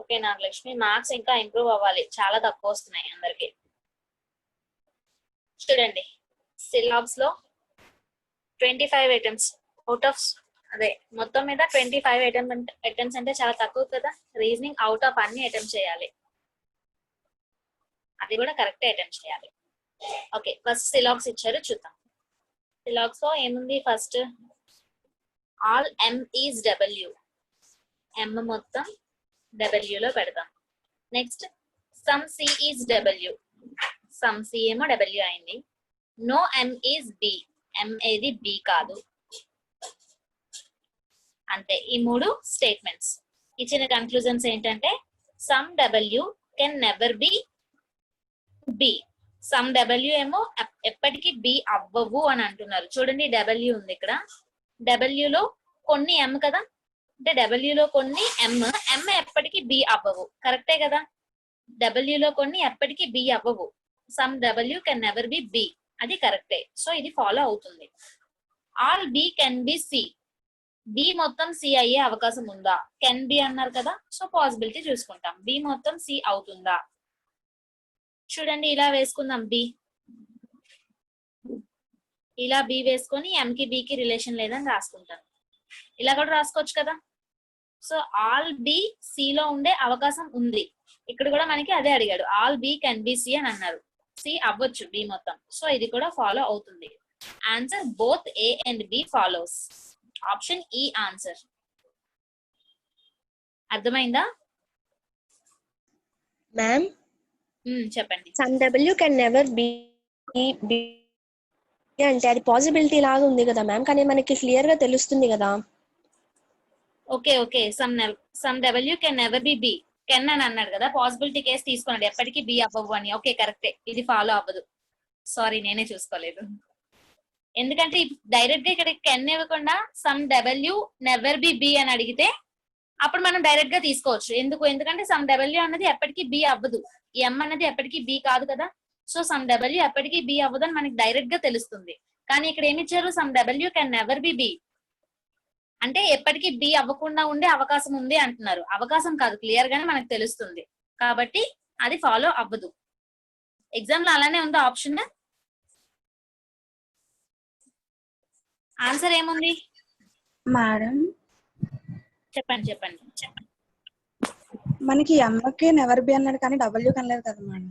Okay Nagalakshmi, marks ఇంకా improve అవ్వాలి, చాలా తక్కువ వస్తున్నాయి అందరికి. చూడండి, సిలాబ్స్ లో 25 ఐటమ్స్ అవుట్ ఆఫ్, అదే మొత్తం మీద 25 ఐటమ్స్ అంటే చాలా తక్కువ కదా. రీజనింగ్ అవుట్ ఆఫ్ అన్ని అటెంప్ట్ చేయాలి, అది కూడా కరెక్ట్ అటెంప్ట్ చేయాలి. ఓకే, ఫస్ట్ సిలాబ్స్ ఇచ్చారు, చూద్దాం. సిలాబ్స్ లో ఏముంది? First all M is W, M మొత్తం డబ్ల్యూ లో పెడదాం. Next some C is W, some C ఏమో డబ్ల్యూ అయింది. No M is B, M ఏది బి కాదు. అంతే, ఈ మూడు స్టేట్మెంట్స్. ఇచ్చిన కన్క్లూజన్స్ ఏంటంటే some W can never be B, some W ఏమో ఎప్పటికీ బి అవ్వవు అని అంటున్నారు. చూడండి, డబ్ల్యూ ఉంది ఇక్కడ, డబ్ల్యూ లో కొన్ని ఎం కదా, అంటే డబ్ల్యూ లో కొన్ని ఎం, ఎం ఎప్పటికీ బి అవ్వవు, కరెక్టే కదా. డబ్ల్యూ లో కొన్ని ఎప్పటికీ బి అవ్వవు, some W can never be B, అది కరెక్టే. సో ఇది ఫాలో అవుతుంది. All B can be C, B మొత్తం సి అయ్యే అవకాశం ఉందా? కెన్ బి అన్నారు కదా, సో పాసిబిలిటీ చూసుకుంటాం. బి మొత్తం సి అవుతుందా? చూడండి, ఇలా వేసుకుందాం. బి ఇలా బి వేసుకొని ఎం కి బి కి రిలేషన్ లేదని రాసుకుంటాం. ఇలా కూడా రాసుకోవచ్చు కదా. సో ఆల్ బి సి లో ఉండే అవకాశం ఉంది. ఇక్కడ కూడా మనకి అదే అడిగాడు, all B can be C అని అన్నారు. సి అవ్వచ్చు బి మొత్తం, సో ఇది కూడా ఫాలో అవుతుంది. Answer both A and B follows. Option E answer. అర్థమైందా మ్యామ్? చెప్పండి. Some W can never be B అంటే అది పాసిబిలిటీ లాగా ఉంది కదా మ్యామ్, కానీ మనకి క్లియర్ గా తెలుస్తుంది కదా. Okay okay, some W can never be B, can అని అన్నాడు కదా, పాసిబిలిటీ కేసు తీసుకున్నాడు, ఎప్పటికీ బి అవ్వవు అని. ఓకే కరెక్టే, ఇది ఫాలో అవ్వదు. సారీ, నేనే చూసుకోలేదు. ఎందుకంటే డైరెక్ట్ గా ఇక్కడ కెన్ ఇవ్వకుండా some W never be B అని అడిగితే అప్పుడు మనం డైరెక్ట్ గా తీసుకోవచ్చు. ఎందుకంటే సమ్ డబ్ల్యూ అన్నది ఎప్పటికీ బి అవ్వదు, ఎం అన్నది ఎప్పటికీ బి కాదు కదా. సో సమ్ డబ్ల్యూ ఎప్పటికీ బి అవ్వదు అని మనకి డైరెక్ట్ గా తెలుస్తుంది. కానీ ఇక్కడ ఏమి ఇచ్చారు? Some W can never be B, అంటే ఎప్పటికీ బి అవ్వకుండా ఉండే అవకాశం ఉంది అంటున్నారు. అవకాశం కాదు, క్లియర్ గానే మనకు తెలుస్తుంది. కాబట్టి అది ఫాలో అవ్వదు. ఎగ్జామ్ లో అలానే ఉంది ఆప్షన్. ఆన్సర్ ఏముంది మేడం? చెప్పండి చెప్పండి. మనకి ఎంకే నెవర్ బి అన్నాడు కానీ డబ్ల్యూ కనలేదు కదా మేడం.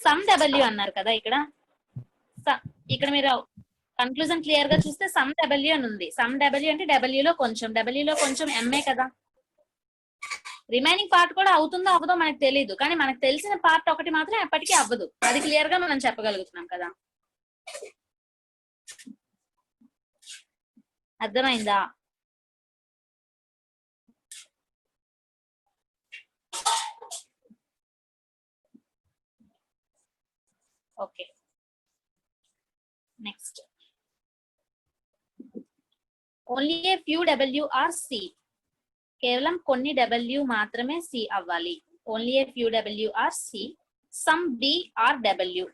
సమ్ డబ్ల్యూ అన్నారు కదా ఇక్కడ. ఇక్కడ మీరు కన్క్లూజన్ క్లియర్ గా చూస్తే సమ్ డబ్ల్యూ అని ఉంది. సమ్ డబ్ల్యూ అంటే డబ్ల్యూలో కొంచెం ఎంఏ కదా. రిమైనింగ్ పార్ట్ కూడా అవుతుందో అవ్వదో మనకు తెలియదు, కానీ మనకు తెలిసిన పార్ట్ ఒకటి మాత్రం ఎప్పటికీ అవ్వదు, అది క్లియర్ గా మనం చెప్పగలుగుతున్నాం కదా. అర్థమైందా? Okay, next. Only a few W are C, కేవలం కొన్ని డబ్ల్యూ మాత్రమే సి అవ్వాలి. Only a few W are C. Some D are W,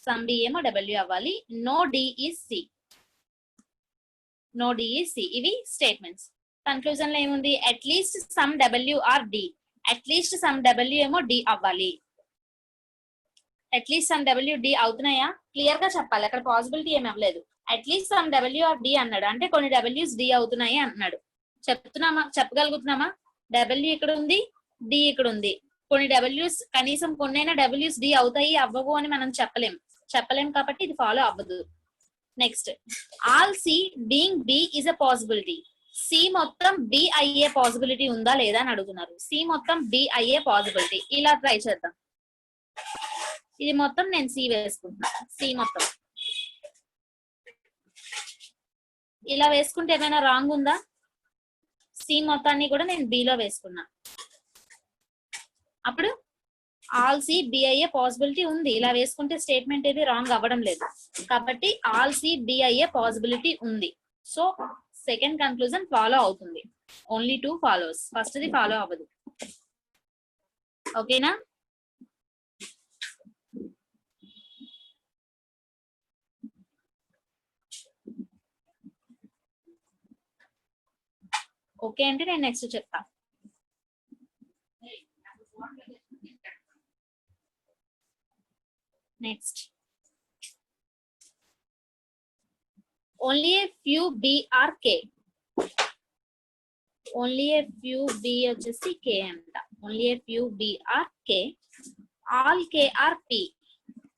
some D ఏమో డబ్ల్యూ అవ్వాలి. No D is C, no D is C. ఇవి statements. Conclusion లో ఏముంది? At least some W are D, at least some W ఏమో D అవ్వాలి. At least some W D అవుతున్నాయా? Clear గా చెప్పాలి, అక్కడ పాసిబిలిటీ ఏమి అవ్వలేదు. At least some W are D అన్నాడు, అంటే కొన్ని డబ్ల్యూస్ డి అవుతున్నాయి అంటున్నాడు. చెప్పగలుగుతున్నామా? డబ్ల్యూ ఇక్కడ ఉంది, డి ఇక్కడ ఉంది. కొన్ని డబ్ల్యూస్, కనీసం కొన్నైనా డబ్ల్యూస్ డి అవుతాయి అవ్వవు అని మనం చెప్పలేం కాబట్టి ఇది ఫాలో అవ్వదు. Next, all C being B is a possibility. C మొత్తం బి అయ్యే పాసిబిలిటీ ఉందా లేదా అని అడుగుతున్నారు. సి మొత్తం బి అయ్యే పాసిబిలిటీ, ఇలా ట్రై చేద్దాం. ఇది మొత్తం నేను సి వేసుకుంటున్నా. సి మొత్తం ఇలా వేసుకుంటే ఏమైనా రాంగ్ ఉందా? సి మొత్తాన్ని కూడా నేను బిలో వేసుకున్నా, అప్పుడు ఆల్ సి బి అయ్యే పాసిబిలిటీ ఉంది. ఇలా వేసుకుంటే స్టేట్మెంట్ ఏది రాంగ్ అవ్వడం లేదు, కాబట్టి ఆల్ సి బి అయ్యే పాసిబిలిటీ ఉంది. సో సెకండ్ కన్క్లూజన్ ఫాలో అవుతుంది. ఓన్లీ 2 ఫాలోస్, ఫస్ట్ ది ఫాలో అవ్వదు. ఓకేనా? ఓకే అంటే నేను నెక్స్ట్ చెప్తా. Next only a few B are K. Only a few B వచ్చేసి కే అంట. Only a few B are K, all K are P.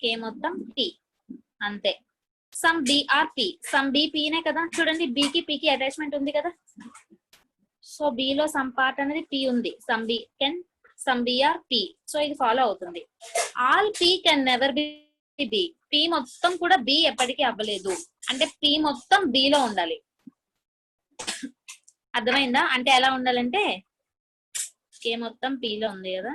K మొత్తం పి అంతే. Some B are P. Some B పినే కదా, చూడండి బికి పికి అటాచ్మెంట్ ఉంది కదా, సో బి లో సమ్ పార్ట్ అనేది పి ఉంది. Some B can some B are P. So ఇది ఫాలో అవుతుంది. All P can never be B. P మొత్తం కూడా బి ఎప్పటికీ అవ్వలేదు. అంటే పి మొత్తం బి లో ఉండాలి. అర్థమైందా? అంటే ఎలా ఉండాలంటే కే మొత్తం పి లో ఉంది కదా,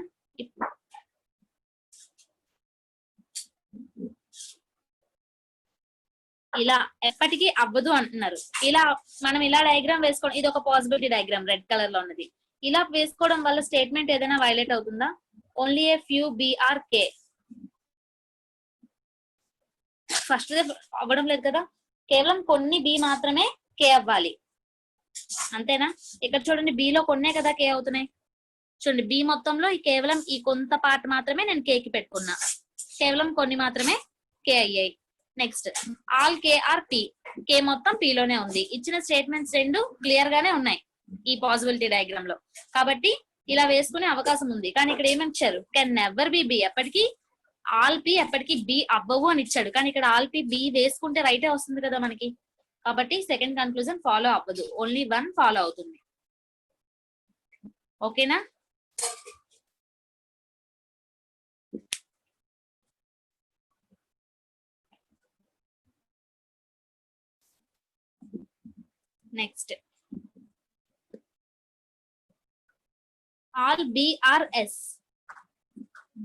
ఇలా ఎప్పటికీ అవ్వదు అంటున్నారు. ఇలా మనం ఇలా డయాగ్రామ్ వేసుకోవడం, ఇది ఒక పాసిబిలిటీ డయాగ్రామ్ రెడ్ కలర్ లో ఉన్నది. ఇలా వేసుకోవడం వల్ల స్టేట్మెంట్ ఏదైనా వైలేట్ అవుతుందా? Only a few B are K. First అవ్వడం లేదు కదా, కేవలం కొన్ని బి మాత్రమే కే అవ్వాలి, అంతేనా? ఇక్కడ చూడండి బి లో కొన్నే కదా కే అవుతున్నాయి. చూడండి బి మొత్తంలో కేవలం ఈ కొంత పార్ట్ మాత్రమే నేను కేకి పెట్టుకున్నా, కేవలం కొన్ని మాత్రమే కే అయ్యాయి. Next all K are P. K మొత్తం పి లోనే ఉంది. ఇచ్చిన స్టేట్మెంట్స్ రెండు క్లియర్ గానే ఉన్నాయి ఈ పాసిబిలిటీ డయాగ్రామ్ లో, కాబట్టి ఇలా వేసుకునే అవకాశం ఉంది. కానీ ఇక్కడ ఏమిచ్చారు? Can never be B. ఎప్పటికీ ఆల్ పి ఎప్పటికీ బి అవ్వవు అని ఇచ్చాడు. కానీ ఇక్కడ ఆల్ పి బి వేసుకుంటే రైటే వస్తుంది కదా మనకి, కాబట్టి సెకండ్ కన్క్లూజన్ ఫాలో అవ్వదు, ఓన్లీ వన్ ఫాలో అవుతుంది. ఓకేనా? Next all B are S.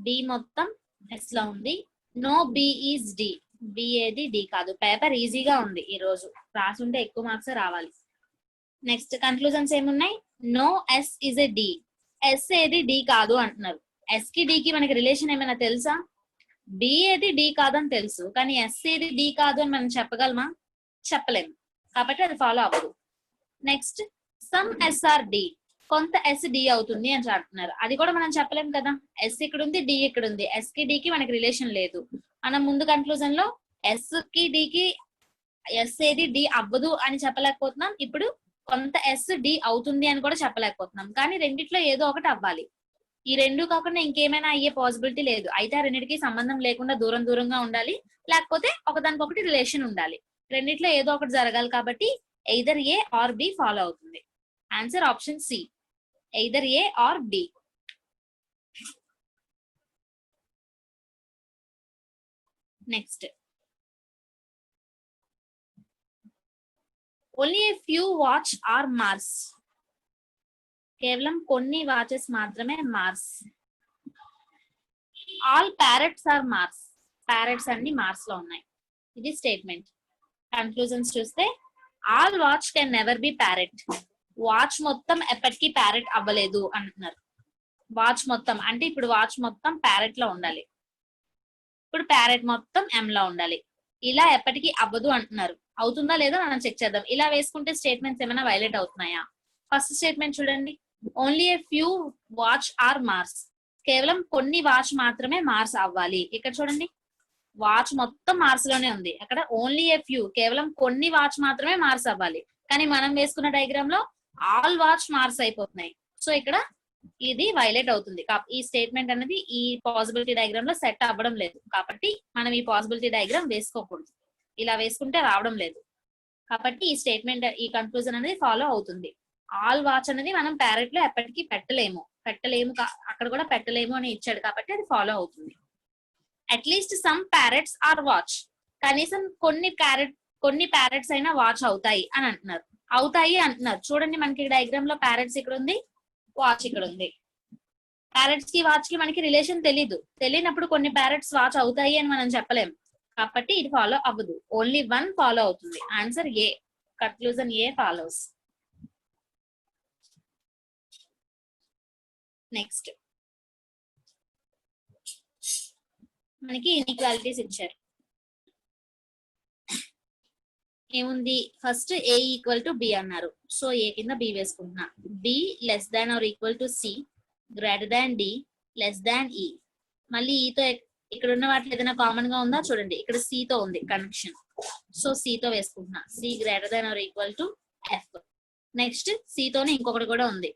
B మొత్తం ఎస్ లో ఉంది. No B is D. B ఏది డి కాదు. పేపర్ ఈజీగా ఉంది ఈ రోజు, రాసుంటే ఎక్కువ మార్క్స్ రావాలి. నెక్స్ట్ కన్క్లూజన్స్ ఏమున్నాయి? No S is a D. S ఏది డి కాదు అంటున్నారు. ఎస్ కి డి కి మనకి రిలేషన్ ఏమైనా తెలుసా? బి ఏది డి కాదని తెలుసు, కానీ ఎస్ ఏది డి కాదు అని మనం చెప్పగలమా? చెప్పలేము, కాబట్టి అది ఫాలో అవ్వదు. Next some S are D. కొంత ఎస్ డి అవుతుంది అని అంటున్నారు. అది కూడా మనం చెప్పలేం కదా, ఎస్ ఇక్కడ ఉంది, డి ఇక్కడ ఉంది. ఎస్ కి డి కి మనకి రిలేషన్ లేదు. మనం ముందు కన్క్లూజన్ లో ఎస్ కి డి కి ఎస్ ఏది డి అవ్వదు అని చెప్పలేకపోతున్నాం. ఇప్పుడు కొంత ఎస్ డి అవుతుంది అని కూడా చెప్పలేకపోతున్నాం. కానీ రెండిట్లో ఏదో ఒకటి అవ్వాలి. ఈ రెండు కాకుండా ఇంకేమైనా అయ్యే పాసిబిలిటీ లేదు. అయితే ఆ రెండింటికి సంబంధం లేకుండా దూరం దూరంగా ఉండాలి, లేకపోతే ఒకదానికొకటి రిలేషన్ ఉండాలి. రెండిట్లో ఏదో ఒకటి జరగాలి, కాబట్టి either A or B follow అవుతుంది. Answer option C, either A or B. Next only a few watch are mars. కేవలం కొన్ని వాచెస్ మాత్రమే mars. All parrots are mars. Parrots అన్ని మార్స్ లో ఉన్నాయి. ఇది స్టేట్మెంట్. కన్క్లూజన్స్ చూస్తే all watch can never be parrot. Watch మొత్తం ఎప్పటికీ ప్యారెట్ అవ్వలేదు అంటున్నారు. వాచ్ మొత్తం అంటే ఇప్పుడు వాచ్ మొత్తం ప్యారెట్ లో ఉండాలి, ఇప్పుడు ప్యారెట్ మొత్తం ఎం లో ఉండాలి. ఇలా ఎప్పటికీ అవ్వదు అంటున్నారు. అవుతుందా లేదో మనం చెక్ చేద్దాం. ఇలా వేసుకుంటే స్టేట్మెంట్స్ ఏమైనా వైలేట్ అవుతున్నాయా? ఫస్ట్ స్టేట్మెంట్ చూడండి, only a few watch are mars. కేవలం కొన్ని వాచ్ మాత్రమే మార్స్ అవ్వాలి. ఇక్కడ చూడండి వాచ్ మొత్తం మార్స్ లోనే ఉంది. అక్కడ ఓన్లీ ఏ ఫ్యూ, కేవలం కొన్ని వాచ్ మాత్రమే మార్స్ అవ్వాలి. కానీ మనం వేసుకున్న డయాగ్రామ్ లో ఆల్ వాచ్ మార్స్ అయిపోతున్నాయి. సో ఇక్కడ ఇది వైలేట్ అవుతుంది. ఈ స్టేట్మెంట్ అనేది ఈ పాసిబిలిటీ డయాగ్రామ్ లో సెట్ అవ్వడం లేదు, కాబట్టి మనం ఈ పాసిబిలిటీ డయాగ్రామ్ వేసుకోకూడదు. ఇలా వేసుకుంటే రావడం లేదు, కాబట్టి ఈ స్టేట్మెంట్ ఈ కన్క్లూజన్ అనేది ఫాలో అవుతుంది. ఆల్ వాచ్ అనేది మనం ప్యారెట్ లో ఎప్పటికీ పెట్టలేము, అక్కడ కూడా పెట్టలేము అని ఇచ్చాడు, కాబట్టి అది ఫాలో అవుతుంది. At least some parrots are watch. కనీసం కొన్ని ప్యారెట్స్ అయినా వాచ్ అవుతాయి అని అంటున్నారు. అవుతాయి అంటున్నారు. చూడండి మనకి డయాగ్రామ్ లో ప్యారెట్స్ ఇక్కడ ఉంది, వాచ్ ఇక్కడ ఉంది. ప్యారెట్స్ కి వాచ్ కి మనకి రిలేషన్ తెలియనప్పుడు కొన్ని ప్యారెట్స్ వాచ్ అవుతాయి అని మనం చెప్పలేం, కాబట్టి ఇది ఫాలో అవ్వదు. ఓన్లీ వన్ ఫాలో అవుతుంది. Answer A, conclusion A follows. Next మనకి ఇన్ఈక్వాలిటీస్ ఇచ్చారు. ఏముంది first A equal to B అన్నారు, సో ఏ కింద బి వేసుకుంటున్నా. B less than or equal to C greater than D less than E. మళ్ళీ ఈతో ఇక్కడ ఉన్న వాటిలో ఏదైనా కామన్ గా ఉందా చూడండి, ఇక్కడ సి తో ఉంది కనెక్షన్, సో సి తో వేసుకుంటున్నా. C greater than or equal to F. Next C తోనే ఇంకొకటి కూడా ఉంది,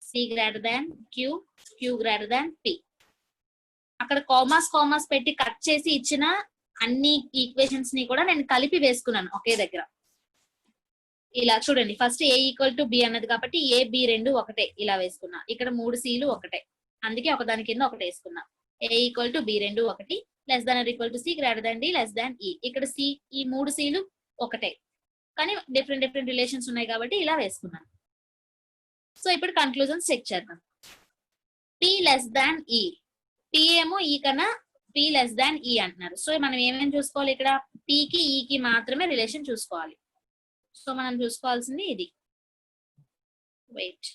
C greater than Q, Q greater than P. అక్కడ కామాస్ పెట్టి కట్ చేసి ఇచ్చిన అన్ని ఈక్వేషన్స్ ని కూడా నేను కలిపి వేసుకున్నాను ఒకే దగ్గర. ఇలా చూడండి, first A equal to B అన్నది కాబట్టి ఏ బి రెండు ఒకటే ఇలా వేసుకున్నా. ఇక్కడ 3 సీలు ఒకటే, అందుకే ఒకదాని కింద ఒకటి వేసుకున్నా. ఏ ఈక్వల్ టు బి రెండు ఒకటి, less than or equal to C greater than D less than E. ఇక్కడ సి ఈ 3 సీలు ఒకటే కానీ డిఫరెంట్ రిలేషన్స్ ఉన్నాయి కాబట్టి ఇలా వేసుకున్నాను. సో ఇప్పుడు కన్క్లూజన్స్ చెక్ చేద్దాం. పి లెస్ దాన్ ఈ, పి ఏమో ఈ కన్నా పి లెస్ దాన్ ఈ అంటున్నారు. సో మనం ఏమేమి చూసుకోవాలి, ఇక్కడ పికి ఈకి మాత్రమే రిలేషన్ చూసుకోవాలి. సో మనం చూసుకోవాల్సింది ఇది. వెయిట్,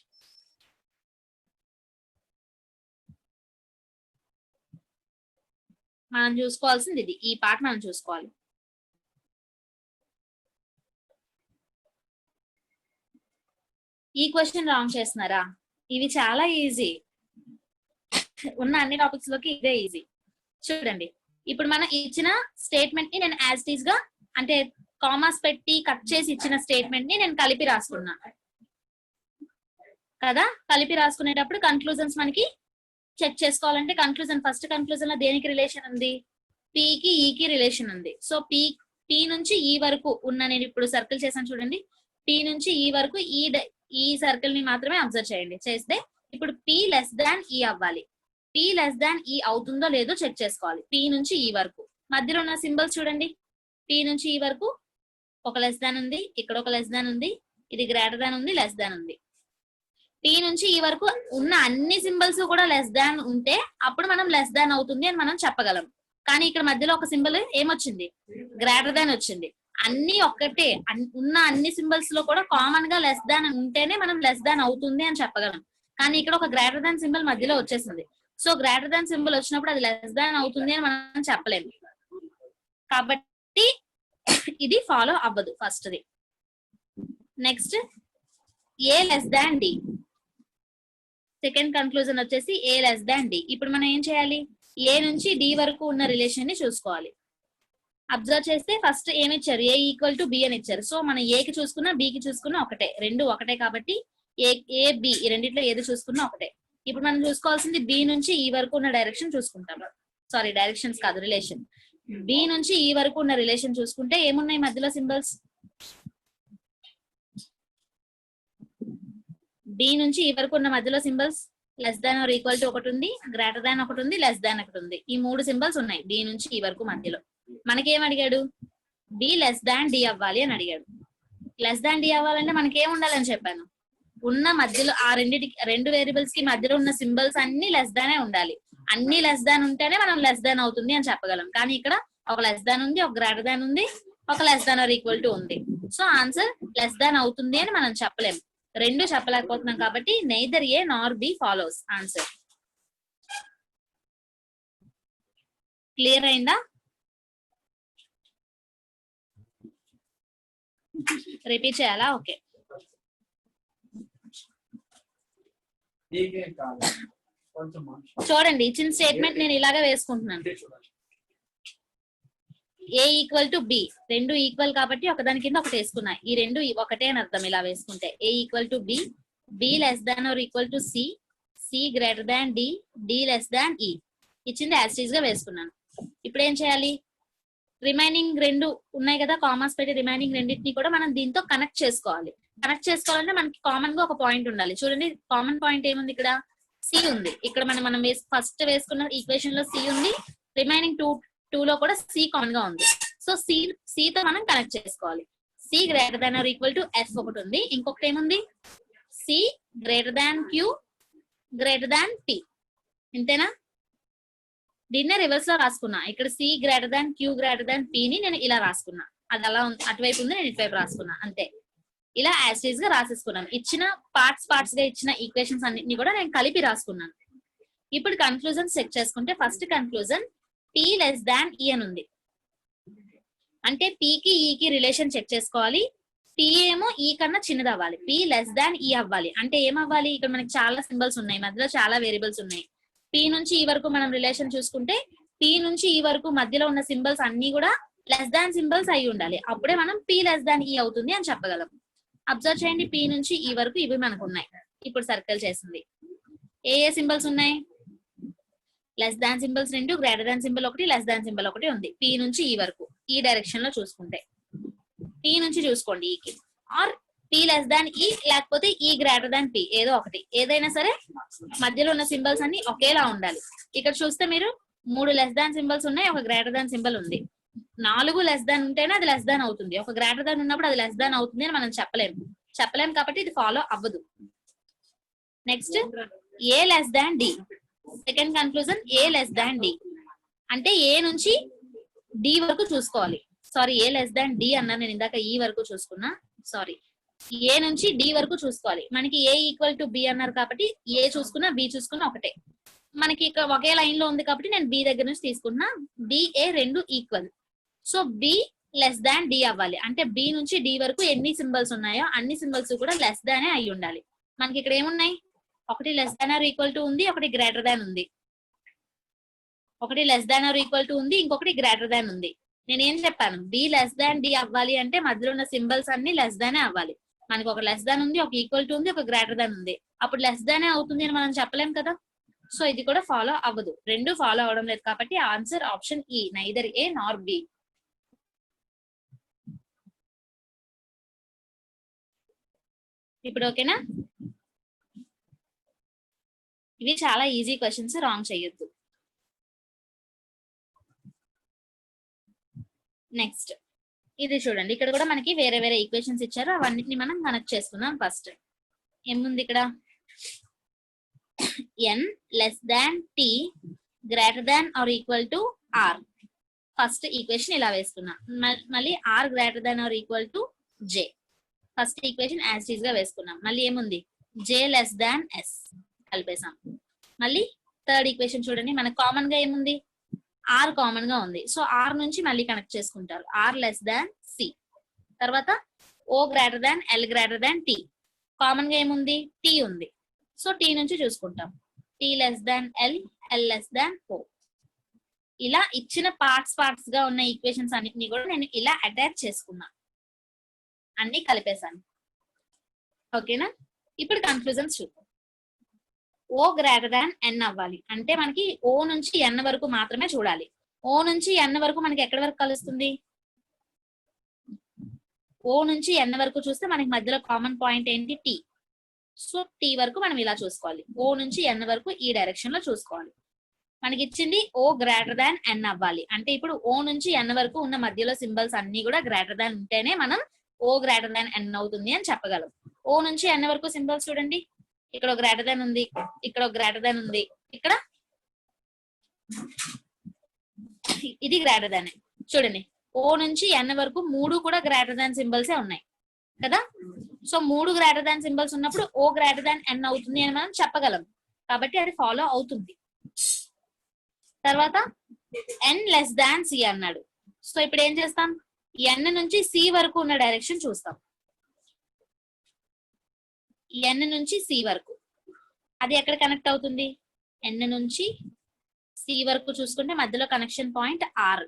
మనం చూసుకోవాల్సింది ఇది, ఈ పార్ట్ మనం చూసుకోవాలి. ఈ క్వశ్చన్ రాంగ్ చేస్తున్నారా? ఇవి చాలా ఈజీ, ఉన్న అన్ని టాపిక్స్ లోకి ఇదే ఈజీ. చూడండి, ఇప్పుడు మనం ఇచ్చిన స్టేట్మెంట్ ని నేను యాజ్ ఇట్ ఈస్ గా, అంటే కామాస్ పెట్టి కట్ చేసి ఇచ్చిన స్టేట్మెంట్ ని నేను కలిపి రాసుకున్నా కదా. కలిపి రాసుకునేటప్పుడు కన్క్లూజన్స్ మనకి చెక్ చేసుకోవాలంటే కన్క్లూజన్, ఫస్ట్ కన్క్లూజన్ లో దేనికి రిలేషన్ ఉంది, పికి ఈకి రిలేషన్ ఉంది. సో పి నుంచి ఈ వరకు ఉన్న, నేను ఇప్పుడు సర్కిల్ చేశాను చూడండి, పి నుంచి ఈ వరకు ఈ సర్కిల్ ని మాత్రమే అబ్జర్వ్ చేయండి. చేస్తే ఇప్పుడు పి లెస్ దాన్ ఈ అవ్వాలి. పి లెస్ దాన్ ఈ అవుతుందో లేదో చెక్ చేసుకోవాలి. పి నుంచి ఈ వరకు మధ్యలో ఉన్న సింబల్స్ చూడండి, పి నుంచి ఈ వరకు ఒక లెస్ దాన్ ఉంది, ఇక్కడ ఒక లెస్ దాన్ ఉంది, ఇది గ్రేటర్ దాన్ ఉంది, లెస్ దాన్ ఉంది. పి నుంచి ఈ వరకు ఉన్న అన్ని సింబల్స్ కూడా లెస్ దాన్ ఉంటే అప్పుడు మనం లెస్ దాన్ అవుతుంది అని మనం చెప్పగలం. కానీ ఇక్కడ మధ్యలో ఒక సింబల్ ఏమొచ్చింది, గ్రేటర్ దాన్ వచ్చింది. అన్ని ఒక్కటే, ఉన్న అన్ని సింబల్స్ లో కూడా కామన్ గా లెస్ దాన్ ఉంటేనే మనం లెస్ దాన్ అవుతుంది అని చెప్పగలం. కానీ ఇక్కడ ఒక గ్రేటర్ దాన్ సింబల్ మధ్యలో వచ్చేసింది. సో గ్రేటర్ దాన్ సింబల్ వచ్చినప్పుడు అది లెస్ దాన్ అవుతుంది అని మనం చెప్పలేము. కాబట్టి ఇది ఫాలో అవ్వదు ఫస్ట్ది. Next A less than D, second conclusion వచ్చేసి ఏ లెస్ దాన్ డి. ఇప్పుడు మనం ఏం చేయాలి, ఏ నుంచి డి వరకు ఉన్న రిలేషన్ ని చూసుకోవాలి. అబ్జర్వ్ చేస్తే ఫస్ట్ ఏమి ఇచ్చారు, ఏ ఈక్వల్ టు బి అని ఇచ్చారు. సో మనం ఏకి చూసుకున్నా బికి చూసుకున్నా ఒకటే, రెండు ఒకటే కాబట్టి ఏ బి ఈ రెండిట్లో ఏది చూసుకున్నా ఒకటే. ఇప్పుడు మనం చూసుకోవాల్సింది బి నుంచి ఈ వరకు ఉన్న డైరెక్షన్ చూసుకుంటాం. సారీ, డైరెక్షన్స్ కాదు, రిలేషన్. బి నుంచి ఈ వరకు ఉన్న రిలేషన్ చూసుకుంటే ఏమున్నాయి మధ్యలో సింబల్స్, బి నుంచి ఈ వరకు ఉన్న మధ్యలో symbols less than or equal to ఒకటి ఉంది, గ్రేటర్ దాన్ ఒకటి ఉంది, లెస్ దాన్ ఒకటి ఉంది. ఈ 3 సింబల్స్ ఉన్నాయి బి నుంచి ఈ వరకు మధ్యలో. మనకేం అడిగాడు, బి లెస్ దాన్ డి అవ్వాలి అని అడిగాడు. లెస్ దాన్ డి అవ్వాలంటే మనకేం ఉండాలని చెప్పాను, ఉన్న మధ్యలో ఆ రెండు వేరియబుల్స్ కి మధ్యలో ఉన్న సింబల్స్ అన్ని లెస్ దానే ఉండాలి. అన్ని లెస్ దాన్ ఉంటేనే మనం లెస్ దాన్ అవుతుంది అని చెప్పగలం. కానీ ఇక్కడ ఒక లెస్ దాన్ ఉంది, ఒక గ్రేటర్ దాన్ ఉంది, ఒక less than or equal to ఉంది. సో ఆన్సర్ లెస్ దాన్ అవుతుంది అని మనం చెప్పలేము. రెండు చెప్పలేకపోతున్నాం కాబట్టి నైదర్ ఏ నార్ బి ఫాలోస్ ఆన్సర్. క్లియర్ అయిందా? రిపీట్ చేయాలా? ఓకే, చూడండి, ఇచ్చిన స్టేట్మెంట్ నేను ఇలాగే వేసుకుంటున్నాను. ఏ ఈక్వల్ టు బి, రెండు ఈక్వల్ కాబట్టి ఒకదాని కింద ఒకటి వేసుకున్నా. ఈ రెండు ఒకటే అని అర్థం ఇలా వేసుకుంటే. A equal to B, B less than or equal to C, C greater than D, D less than E. ఇచ్చింది యాజ్ ఇట్ ఈజ్ గా వేసుకున్నాను. ఇప్పుడు ఏం చేయాలి, రిమైనింగ్ రెండు ఉన్నాయి కదా కామర్స్ పెట్టి, రిమైనింగ్ రెండింటిని కూడా మనం దీంతో కనెక్ట్ చేసుకోవాలి. కనెక్ట్ చేసుకోవాలంటే మనకి కామన్ గా ఒక పాయింట్ ఉండాలి. చూడండి, కామన్ పాయింట్ ఏముంది, ఇక్కడ సి ఉంది. ఇక్కడ మనం ఫస్ట్ వేసుకున్న ఈక్వేషన్ లో సి ఉంది, రిమైనింగ్ టూ లో కూడా సి కామన్ గా ఉంది. సో సి తో మనం కనెక్ట్ చేసుకోవాలి. C greater than or equal to F ఒకటి ఉంది, ఇంకొకటి ఏముంది, C greater than Q greater than P. ఇంతేనా? దీన్నే రివర్స్ లో రాసుకున్నా. ఇక్కడ C greater than Q greater than P ని నేను ఇలా రాసుకున్నా. అది అలా అటువైపు ఉంది, నేను ఇటువైపు రాసుకున్నా. అంతే, ఇలా యాజ్ ఇట్ ఈజ్ గా రాసేసుకున్నాను. ఇచ్చిన పార్ట్స్ గా ఇచ్చిన ఈక్వేషన్స్ అన్నిటిని కూడా నేను కలిపి రాసుకున్నాను. ఇప్పుడు కన్క్లూజన్ చెక్ చేసుకుంటే first conclusion P less than ఈ అని ఉంది. అంటే P కి E కి రిలేషన్ చెక్ చేసుకోవాలి. P ఏమో E కన్నా చిన్నది అవ్వాలి. P లెస్ దాన్ E అవ్వాలి. అంటే ఏమవ్వాలి, ఇక్కడ మనకి చాలా సింబల్స్ ఉన్నాయి, మధ్యలో చాలా వేరియబుల్స్ ఉన్నాయి. P నుంచి E వరకు మనం రిలేషన్ చూసుకుంటే P నుంచి E వరకు మధ్యలో ఉన్న సింబల్స్ అన్ని కూడా లెస్ దాన్ సింబల్స్ అయి ఉండాలి. అప్పుడే మనం P లెస్ దాన్ E అవుతుంది అని చెప్పగలం. అబ్జర్వ్ చేయండి, P నుంచి E వరకు ఇవి మనకు ఉన్నాయి. ఇప్పుడు సర్కిల్ చేసింది. ఏ సింబల్స్ ఉన్నాయి? Less than symbols 2, greater than symbol 1, less than symbol 1 ఉంది. P నుంచి E వరకు ఈ డైరెక్షన్ లో చూసుకుంటే P నుంచి చూసుకోండి E కి, or P less than E లేకపోతే E గ్రేటర్ దాన్ P, ఏదో ఒకటి. ఏదైనా సరే మధ్యలో ఉన్న సింబల్స్ అన్ని ఒకేలా ఉండాలి. ఇక్కడ చూస్తే మీరు 3 లెస్ దాన్ సింబల్స్ ఉన్నాయి, ఒక గ్రేటర్ దాన్ సింబల్ ఉంది. 4 లెస్ దాన్ ఉంటేనే అది లెస్ దాన్ అవుతుంది. ఒక గ్రేటర్ దాన్ ఉన్నప్పుడు అది లెస్ దాన్ అవుతుంది అని మనం చెప్పలేము కాబట్టి ఇది ఫాలో అవ్వదు. Next A less than D. Second conclusion, A less than D అంటే ఏ నుంచి డి వరకు చూసుకోవాలి. Sorry, A less than D అన్నా, నేను ఇందాక ఈ వరకు చూసుకున్నా, సారీ. ఏ నుంచి డి వరకు చూసుకోవాలి. మనకి ఏ ఈక్వల్ టు బి అన్నారు కాబట్టి ఏ చూసుకున్నా బి చూసుకున్నా ఒకటే. మనకి ఇక్కడ ఒకే లైన్ లో ఉంది కాబట్టి నేను బి దగ్గర నుంచి తీసుకున్నా. డి ఏ రెండు equal. So B less than D అవ్వాలి. అంటే బి నుంచి డి వరకు ఎన్ని సింబల్స్ ఉన్నాయో అన్ని సింబల్స్ కూడా లెస్ దానే అయి ఉండాలి. మనకి ఇక్కడ ఏమున్నాయి? ఒకటి less than or equal to ఉంది, ఒకటి గ్రేటర్ దాన్ ఉంది. ఒకటి less than or equal to ఉంది, ఇంకొకటి గ్రేటర్ దాన్ ఉంది. నేనేం చెప్పాను? బి లెస్ దాన్ డి అవ్వాలి అంటే మధ్యలో ఉన్న సింబల్స్ అన్ని లెస్ దానే అవ్వాలి. మనకి ఒక లెస్ దాన్ ఉంది, ఒక ఈక్వల్ టు ఉంది, ఒక గ్రేటర్ దాన్ ఉంది. అప్పుడు లెస్ దానే అవుతుంది అని మనం చెప్పలేం కదా. సో ఇది కూడా ఫాలో అవ్వదు. రెండు ఫాలో అవడం లేదు కాబట్టి ఆన్సర్ ఆప్షన్ ఈ, నైదర్ ఏ నార్ బి. ఇప్పుడు ఓకేనా? ఇవి చాలా ఈజీ క్వశ్చన్స్, రాంగ్ చేయొద్దు. నెక్స్ట్ ఇది చూడండి, ఇక్కడ కూడా మనకి వేరే వేరే ఈక్వేషన్స్ ఇచ్చారు, అవన్నిటిని మనం కనెక్ట్ చేసుకుందాం. ఫస్ట్ ఏముంది ఇక్కడ? n less than t greater than or equal to r. First equation ఇలా వేసుకున్నా. మళ్ళీ r greater than or equal to j. First equation as is గా వేసుకున్నాం. మళ్ళీ ఏముంది? j less than s కలిపేసాం. మళ్ళీ థర్డ్ ఈక్వేషన్ చూడండి, మనకు కామన్ గా ఏముంది? r కామన్ గా ఉంది. సో r నుంచి మళ్ళీ కనెక్ట్ చేసుకుంటారు. r less than c. తర్వాత o greater than l greater than t. Common గా ఏముంది? t ఉంది. సో t నుంచి చూసుకుంటాం. t లెస్ దాన్ l, l less than o. ఇలా ఇచ్చిన పార్ట్స్ గా ఉన్న ఈక్వేషన్స్ అన్నిటిని కూడా నేను ఇలా అటాచ్ చేసుకున్నా, అన్ని కలిపేశాను. ఓకేనా? ఇప్పుడు కన్క్లూజన్స్ చూద్దాం. ఓ గ్రేటర్ దాన్ n అవ్వాలి అంటే మనకి ఓ నుంచి n వరకు మాత్రమే చూడాలి. ఓ నుంచి n వరకు మనకి ఎక్కడి వరకు కలుస్తుంది? ఓ నుంచి n వరకు చూస్తే మనకి మధ్యలో కామన్ పాయింట్ ఏంటి? t. సో t వరకు మనం ఇలా చూసుకోవాలి. ఓ నుంచి n వరకు ఈ డైరెక్షన్ లో చూసుకోవాలి. మనకి ఇచ్చింది ఓ గ్రేటర్ దాన్ n అవ్వాలి అంటే ఇప్పుడు ఓ నుంచి n వరకు ఉన్న మధ్యలో సింబల్స్ అన్ని కూడా గ్రేటర్ దాన్ ఉంటేనే మనం ఓ గ్రేటర్ దాన్ n అవుతుంది అని చెప్పగలం. ఓ నుంచి n వరకు సింబల్స్ చూడండి, ఇక్కడ ఒక గ్రేటర్ దాన్ ఉంది, ఇక్కడ ఒక గ్రేటర్ దాన్ ఉంది, ఇక్కడ ఇది గ్రేటర్ దాన్. చూడండి, ఓ నుంచి n వరకు మూడు కూడా గ్రేటర్ దాన్ సింబల్సే ఉన్నాయి కదా. సో మూడు గ్రేటర్ దాన్ సింబల్స్ ఉన్నప్పుడు ఓ గ్రేటర్ దాన్ n అవుతుంది అని మనం చెప్పగలం కాబట్టి అది ఫాలో అవుతుంది. తర్వాత n లెస్ దాన్ c అన్నాడు. సో ఇప్పుడు ఏం చేస్తాం? n నుంచి c వరకు ఉన్న డైరెక్షన్ చూస్తాం. n నుంచి c వరకు అది ఎక్కడ కనెక్ట్ అవుతుంది? n నుంచి c వరకు చూసుకుంటే మధ్యలో కనెక్షన్ పాయింట్ r.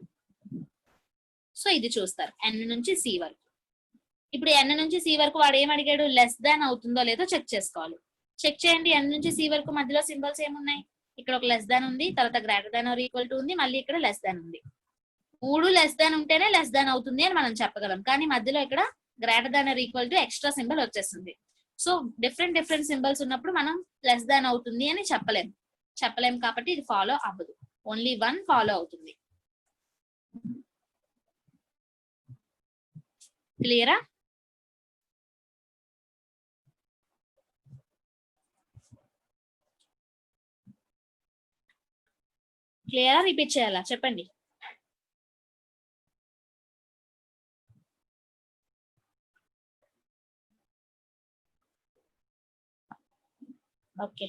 సో ఇది చూస్తారు n నుంచి c వరకు. ఇప్పుడు n నుంచి c వరకు వాడు ఏం అడిగాడు? లెస్ దాన్ అవుతుందో లేదో చెక్ చేసుకోవాలి. చెక్ చేయండి, n నుంచి c వరకు మధ్యలో సింబల్స్ ఏమున్నాయి? ఇక్కడ ఒక లెస్ దాన్ ఉంది, తర్వాత greater than or equal to ఉంది, మళ్ళీ ఇక్కడ లెస్ దాన్ ఉంది. మూడు లెస్ దాన్ ఉంటేనే లెస్ దాన్ అవుతుంది అని మనం చెప్పగలం. కానీ మధ్యలో ఇక్కడ greater than or equal to extra symbol వచ్చేస్తుంది. సో డిఫరెంట్ సింబల్స్ ఉన్నప్పుడు మనం లెస్ దాన్ అవుతుంది అని చెప్పలేం కాబట్టి ఇది ఫాలో అవ్వదు. ఓన్లీ వన్ ఫాలో అవుతుంది. క్లియరా? క్లియరా? రిపీట్ చేయాలా? చెప్పండి. ఓకే,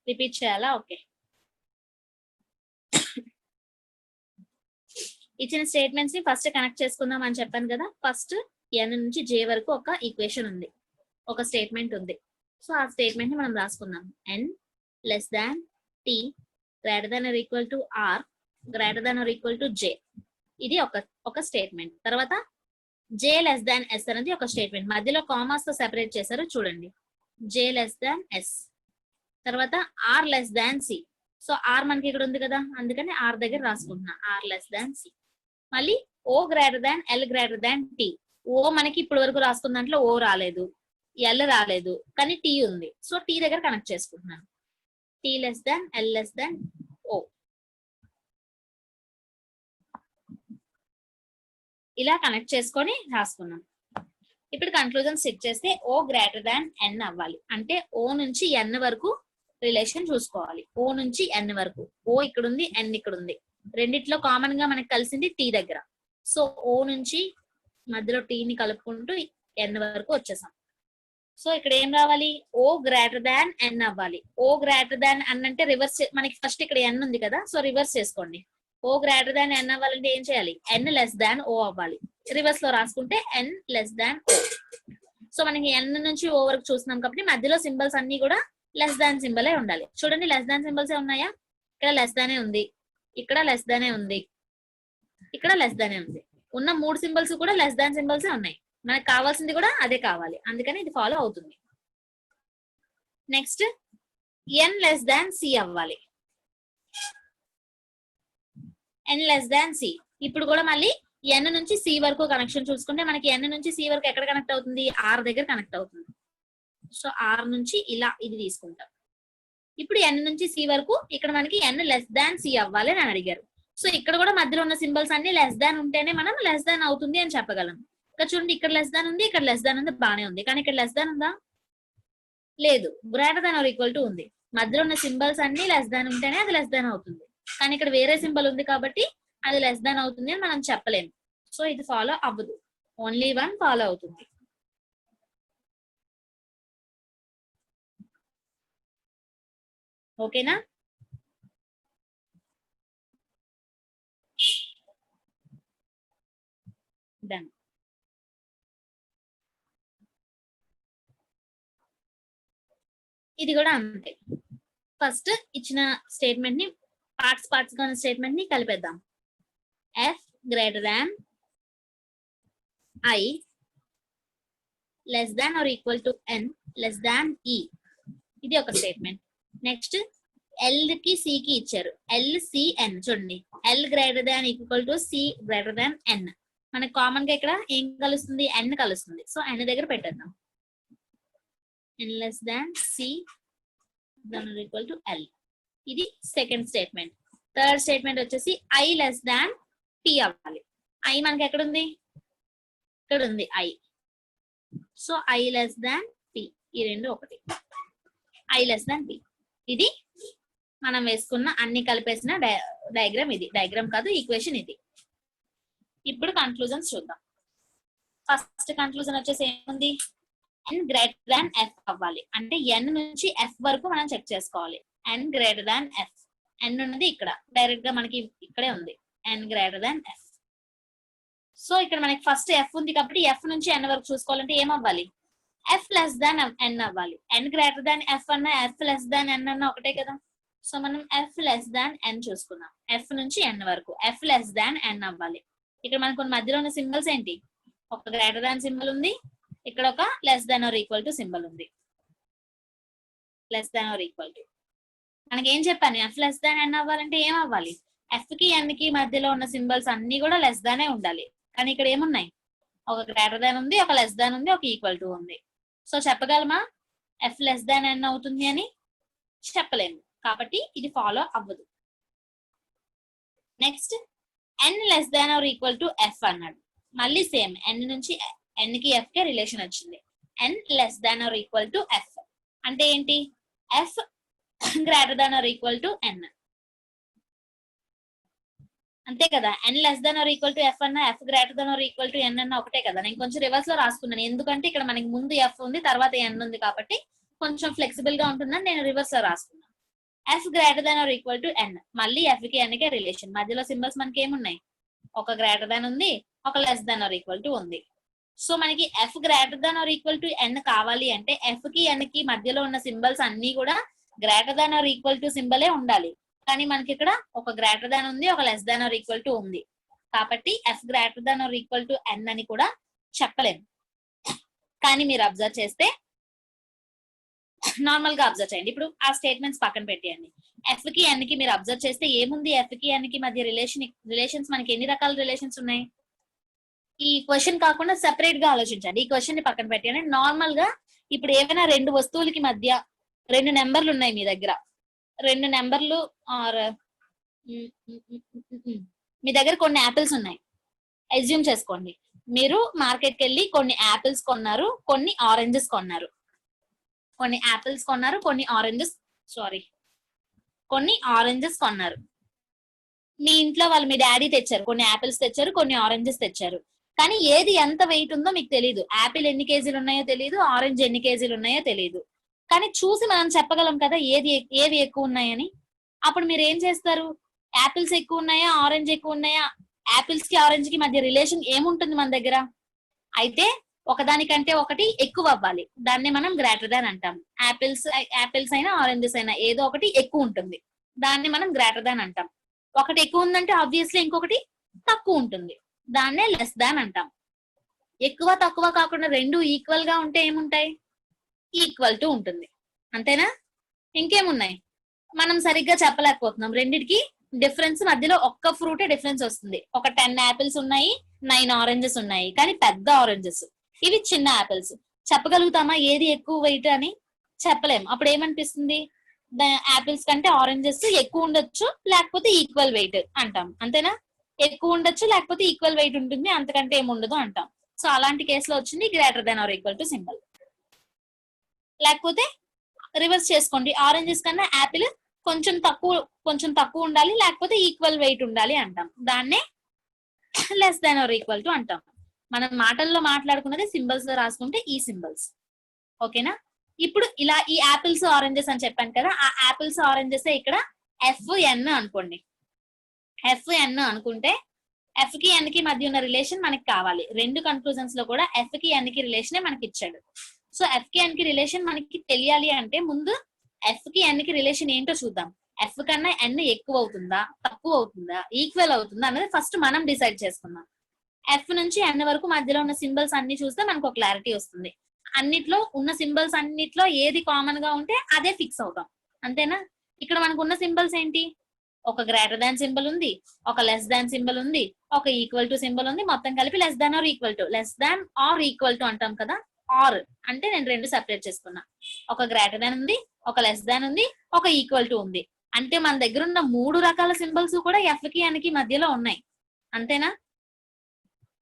రిపీట్ చేయాలా? ఓకే. ఇచ్చిన స్టేట్మెంట్స్ ని ఫస్ట్ కనెక్ట్ చేసుకుందాం అని చెప్పాను కదా. ఫస్ట్ n నుంచి j వరకు ఒక ఈక్వేషన్ ఉంది, ఒక స్టేట్మెంట్ ఉంది. సో ఆ స్టేట్మెంట్ ని మనం రాసుకుందాం. n less than t greater than or equal to r greater than or equal to j. ఇది ఒక స్టేట్మెంట్. తర్వాత j లెస్ దాన్ s అనేది ఒక స్టేట్మెంట్. మధ్యలో కామాస్ తో సెపరేట్ చేశారు చూడండి. j less than s. తర్వాత r less than c. So r మనకి ఇక్కడ ఉంది కదా, అందుకని r దగ్గర రాసుకుంటున్నా, r లెస్ దాన్ c. మళ్ళీ o greater than l greater than t. o మనకి ఇప్పటి వరకు రాసుకున్న దాంట్లో o రాలేదు, l రాలేదు, కానీ t ఉంది. సో t దగ్గర కనెక్ట్ చేసుకుంటున్నాను. t లెస్ దాన్ l లెస్ దాన్ o. ఇలా కనెక్ట్ చేసుకొని రాసుకున్నాం. ఇప్పుడు కన్క్లూజన్ చెక్ చేస్తే o గ్రేటర్ దాన్ n అవ్వాలి. అంటే o నుంచి n వరకు రిలేషన్ చూసుకోవాలి. o నుంచి n వరకు. o ఇక్కడ ఉంది, n ఇక్కడ ఉంది. రెండిట్లో కామన్ గా మనకి కలిసింది t దగ్గర. సో o నుంచి మధ్యలో t ని కలుపుకుంటూ n వరకు వచ్చేసాం. సో ఇక్కడ ఏం రావాలి, o గ్రేటర్ దాన్ n అవ్వాలి. o గ్రేటర్ దాన్ n అంటే రివర్స్, మనకి ఫస్ట్ ఇక్కడ n ఉంది కదా, సో రివర్స్ చేసుకోండి. o గ్రేటర్ దాన్ n అవ్వాలంటే ఏం చేయాలి, n లెస్ దాన్ o అవ్వాలి. రివర్స్ లో రాసుకుంటే n లెస్ దాన్ o. సో మనకి n నుంచి o వరకు చూస్తున్నాం కాబట్టి మధ్యలో సింబల్స్ అన్ని కూడా లెస్ దాన్ సింబలే ఉండాలి. చూడండి, లెస్ దాన్ సింబల్స్ ఉన్నాయా, ఇక్కడ లెస్ దానే ఉంది, ఇక్కడ లెస్ దానే ఉంది, ఇక్కడ లెస్ దానే ఉంది. ఉన్న 3 సింబల్స్ కూడా లెస్ దాన్ సింబల్సే ఉన్నాయి. మనకు కావాల్సింది కూడా అదే కావాలి, అందుకని ఇది ఫాలో అవుతుంది. నెక్స్ట్ n లెస్ దాన్ c అవ్వాలి. n లెస్ దాన్ c. ఇప్పుడు కూడా మళ్ళీ n నుంచి c వరకు కనెక్షన్ చూసుకుంటే మనకి n నుంచి c వరకు ఎక్కడ కనెక్ట్ అవుతుంది, r దగ్గర కనెక్ట్ అవుతుంది. సో r నుంచి ఇలా ఇది తీసుకుంటాం. ఇప్పుడు n నుంచి c వరకు ఇక్కడ మనకి n లెస్ దాన్ c అవ్వాలి అని అడిగారు. సో ఇక్కడ కూడా మధ్యలో ఉన్న సింబల్స్ అన్ని లెస్ దాన్ ఉంటేనే మనం లెస్ దాన్ అవుతుంది అని చెప్పగలం. ఇక్కడ చూడండి, ఇక్కడ లెస్ దాన్ ఉంది, ఇక్కడ లెస్ దాన్ ఉంది, బానే ఉంది. కానీ ఇక్కడ లెస్ దాన్ ఉందా, లేదు. Greater than or equal to ఉంది. మధ్యలో ఉన్న సింబల్స్ అన్ని లెస్ దాన్ ఉంటేనే అది లెస్ దాన్ అవుతుంది. కానీ ఇక్కడ వేరే సింబల్ ఉంది కాబట్టి అది లెస్ దాన్ అవుతుంది అని మనం చెప్పలేము. సో ఇది ఫాలో అవ్వదు, ఓన్లీ 1 ఫాలో అవుతుంది. ఓకేనా? డన్. ఇది కూడా అంతే. ఫస్ట్ ఇచ్చిన స్టేట్మెంట్ ని పార్ట్స్ గా ఉన్న స్టేట్మెంట్ ని కలిపేద్దాం. f greater than i less than or equal to n less than e. ఇది ఒక స్టేట్మెంట్. నెక్స్ట్ l కి c కి ఇచ్చారు, l c n. చూడండి, l greater than equal to c greater than n. మనకి కామన్ గా ఇక్కడ ఏం కలుస్తుంది, n కలుస్తుంది. సో n దగ్గర పెట్టేద్దాం. n less than c than equal to l. ఇది సెకండ్ స్టేట్మెంట్. థర్డ్ స్టేట్మెంట్ వచ్చేసి i లెస్ దాన్ p అవ్వాలి. i మనకి ఎక్కడ ఉంది, ఇక్కడ ఉంది i. So i less than p. ఈ రెండు ఒకటి. i less than p. ఇది మనం వేసుకున్న అన్ని కలిపేసిన డయాగ్రామ్. ఇది డయాగ్రామ్ కాదు, ఈక్వేషన్ ఇది. ఇప్పుడు కన్క్లూజన్స్ చూద్దాం. ఫస్ట్ కన్క్లూజన్ వచ్చేసి ఏముంది, n గ్రేటర్ దాన్ f అవ్వాలి. అంటే n నుంచి f వరకు మనం చెక్ చేసుకోవాలి. n greater than f. n ఉన్నది ఇక్కడ డైరెక్ట్ గా మనకి ఇక్కడే ఉంది, n greater than f. So ఇక్కడ మనకి ఫస్ట్ f ఉంది కాబట్టి f నుంచి n వరకు చూసుకోవాలంటే ఏమవ్వాలి, f లెస్ దాన్ n అవ్వాలి. n గ్రేటర్ దాన్ f అన్న f లెస్ దాన్ n అన్న ఒకటే కదా. సో మనం f లెస్ దాన్ n చూసుకుందాం. f నుంచి n వరకు f లెస్ దాన్ n అవ్వాలి. ఇక్కడ మనకు మధ్యలో ఉన్న సింబల్స్ ఏంటి, ఒక గ్రేటర్ దాన్ సింబల్ ఉంది, ఇక్కడ ఒక less than or equal to symbol ఉంది. Less than or equal to మనకి ఏం చెప్పాను, f లెస్ దాన్ n అవ్వాలంటే ఏం అవ్వాలి, f కి n కి మధ్యలో ఉన్న సింబల్స్ అన్ని కూడా లెస్ దానే ఉండాలి. కానీ ఇక్కడ ఏమున్నాయి, ఒక గ్రేటర్ దాన్ ఉంది, ఒక లెస్ దాన్ ఉంది, ఒక ఈక్వల్ టు ఉంది. సో చెప్పగలమా f లెస్ దాన్ n అవుతుంది అని? చెప్పలేము, కాబట్టి ఇది ఫాలో అవ్వదు. Next n less than or equal to f అన్నాడు. మళ్ళీ సేమ్, n నుంచి n కి f కి రిలేషన్ వచ్చింది. n less than or equal to f అంటే ఏంటి, f greater than or equal to n. అంతే కదా, n less than or equal to f అన్న f greater than or equal to n అన్న ఒకటే కదా. నేను కొంచెం రివర్స్ లో రాసుకున్నాను, ఎందుకంటే ఇక్కడ మనకి ముందు f ఉంది, తర్వాత n ఉంది కాబట్టి కొంచెం ఫ్లెక్సిబుల్ గా ఉంటుందని నేను రివర్స్ లో రాసుకున్నాను. f greater than or equal to n. మళ్ళీ f కి n కి రిలేషన్. మధ్యలో సింబల్స్ మనకి ఏమున్నాయి, ఒక గ్రేటర్ దాన్ ఉంది, ఒక less than or equal to ఉంది. సో మనకి F greater than or equal to N కావాలి అంటే ఎఫ్ కి ఎన్ కి మధ్యలో ఉన్న సింబల్స్ అన్ని కూడా greater than or equal to సింబలే ఉండాలి. కానీ మనకి ఇక్కడ ఒక గ్రేటర్ దాన్ ఉంది, ఒక less than or equal to ఉంది. కాబట్టి F greater than or equal to N అని కూడా చెప్పలేము. కానీ మీరు అబ్జర్వ్ చేస్తే నార్మల్ గా అబ్జర్వ్ చేయండి. ఇప్పుడు ఆ స్టేట్మెంట్స్ పక్కన పెట్టేయండి. ఎఫ్ కి ఎన్ కి మీరు అబ్జర్వ్ చేస్తే ఏముంది, ఎఫ్ కి ఎన్ కి మధ్య రిలేషన్స్ మనకి ఎన్ని రకాల రిలేషన్స్ ఉన్నాయి? ఈ క్వశ్చన్ కాకుండా సెపరేట్ గా ఆలోచించండి. ఈ క్వశ్చన్ ని పక్కన పెట్టండి. నార్మల్ గా ఇప్పుడు ఏమైనా రెండు వస్తువులకి మధ్య రెండు నెంబర్లు ఉన్నాయి మీ దగ్గర, రెండు నెంబర్లు ఆర్ మీ దగ్గర కొన్ని యాపిల్స్ ఉన్నాయి. అజ్యూమ్ చేసుకోండి మీరు మార్కెట్కి వెళ్ళి కొన్ని యాపిల్స్ కొన్నారు, కొన్ని ఆరెంజెస్ కొన్నారు. కొన్ని యాపిల్స్ కొన్నారు, కొన్ని ఆరెంజెస్ కొన్నారు. మీ ఇంట్లో వాళ్ళు మీ డాడీ తెచ్చారు, కొన్ని యాపిల్స్ తెచ్చారు, కొన్ని ఆరెంజెస్ తెచ్చారు. కానీ ఏది ఎంత వెయిట్ ఉందో మీకు తెలియదు. యాపిల్ ఎన్ని కేజీలు ఉన్నాయో తెలియదు, ఆరెంజ్ ఎన్ని కేజీలు ఉన్నాయో తెలియదు. కానీ చూసి మనం చెప్పగలం కదా ఏవి ఎక్కువ ఉన్నాయని. అప్పుడు మీరు ఏం చేస్తారు? యాపిల్స్ ఎక్కువ ఉన్నాయా, ఆరెంజ్ ఎక్కువ ఉన్నాయా? యాపిల్స్ కి ఆరెంజ్ కి మధ్య రిలేషన్ ఏముంటుంది మన దగ్గర? అయితే ఒకదానికంటే ఒకటి ఎక్కువ అవ్వాలి, దాన్ని మనం గ్రేటర్ దాన్ అంటాం. యాపిల్స్ అయినా ఆరెంజెస్ అయినా ఏదో ఒకటి ఎక్కువ ఉంటుంది, దాన్ని మనం గ్రేటర్ దాన్ అంటాం. ఒకటి ఎక్కువ ఉందంటే ఆబ్వియస్లీ ఇంకొకటి తక్కువ ఉంటుంది, దాన్నే లెస్ దాన్ అంటాం. ఎక్కువ తక్కువ కాకుండా రెండు ఈక్వల్ గా ఉంటే ఏముంటాయి? ఈక్వల్ టు ఉంటుంది. అంతేనా? ఇంకేమున్నాయి? మనం సరిగ్గా చెప్పలేకపోతున్నాం. రెండిటికి డిఫరెన్స్ మధ్యలో ఒక్క ఫ్రూటే డిఫరెన్స్ వస్తుంది. ఒక 10 యాపిల్స్ ఉన్నాయి, 9 ఆరెంజెస్ ఉన్నాయి, కానీ పెద్ద ఆరెంజెస్, ఇవి చిన్న యాపిల్స్. చెప్పగలుగుతామా ఏది ఎక్కువ వెయిట్ అని? చెప్పలేము. అప్పుడు ఏమనిపిస్తుంది? యాపిల్స్ కంటే ఆరెంజెస్ ఎక్కువ ఉండొచ్చు, లేకపోతే ఈక్వల్ వెయిట్ అంటాం. అంతేనా? ఎక్కువ ఉండొచ్చు, లేకపోతే ఈక్వల్ వెయిట్ ఉంటుంది, అంతకంటే ఏముండదు అంటాం. సో అలాంటి కేసులో వచ్చింది greater than or equal to symbol. లేకపోతే రివర్స్ చేసుకోండి, ఆరెంజెస్ కన్నా యాపిల్ కొంచెం తక్కువ ఉండాలి, లేకపోతే ఈక్వల్ వెయిట్ ఉండాలి అంటాం. దాన్నే less than or equal to అంటాం. మనం మాటల్లో మాట్లాడుకున్నది సింబల్స్ లో రాసుకుంటే ఈ సింబల్స్. ఓకేనా? ఇప్పుడు ఇలా ఈ యాపిల్స్ ఆరెంజెస్ అని చెప్పాను కదా, ఆ యాపిల్స్ ఆరెంజెస్ ఇక్కడ ఎఫ్-ఎన్ అనుకోండి. ఎఫ్-ఎన్ అనుకుంటే ఎఫ్ కి ఎన్ కి మధ్య ఉన్న రిలేషన్ మనకి కావాలి. రెండు కన్క్లూజన్స్ లో కూడా ఎఫ్ కి ఎన్ కి రిలేషన్ మనకి ఇచ్చాడు. సో ఎఫ్ కి ఎన్ కి రిలేషన్ మనకి తెలియాలి అంటే ముందు ఎఫ్ కి ఎన్ కి రిలేషన్ ఏంటో చూద్దాం. ఎఫ్ కన్నా ఎన్ ఎక్కువ అవుతుందా, తక్కువ అవుతుందా, ఈక్వల్ అవుతుందా అనేది ఫస్ట్ మనం డిసైడ్ చేసుకుందాం. ఎఫ్ నుంచి ఎన్ వరకు మధ్యలో ఉన్న సింబల్స్ అన్ని చూస్తే మనకు ఒక క్లారిటీ వస్తుంది. అన్నిట్లో ఉన్న సింబల్స్ అన్నిట్లో ఏది కామన్ గా ఉంటే అదే ఫిక్స్ అవుతాం. అంతేనా? ఇక్కడ మనకు ఉన్న సింబల్స్ ఏంటి? ఒక గ్రేటర్ దాన్ సింబల్ ఉంది, ఒక లెస్ దాన్ సింబల్ ఉంది, ఒక ఈక్వల్ టు సింబల్ ఉంది. మొత్తం కలిపి less than or equal to అంటాం కదా. ఆర్ అంటే నేను రెండు సెపరేట్ చేసుకున్నా. ఒక గ్రేటర్ దాన్ ఉంది, ఒక లెస్ దాన్ ఉంది, ఒక ఈక్వల్ టు ఉంది. అంటే మన దగ్గర ఉన్న మూడు రకాల సింబల్స్ కూడా ఎఫ్ కి ఎన్ కి మధ్యలో ఉన్నాయి. అంతేనా?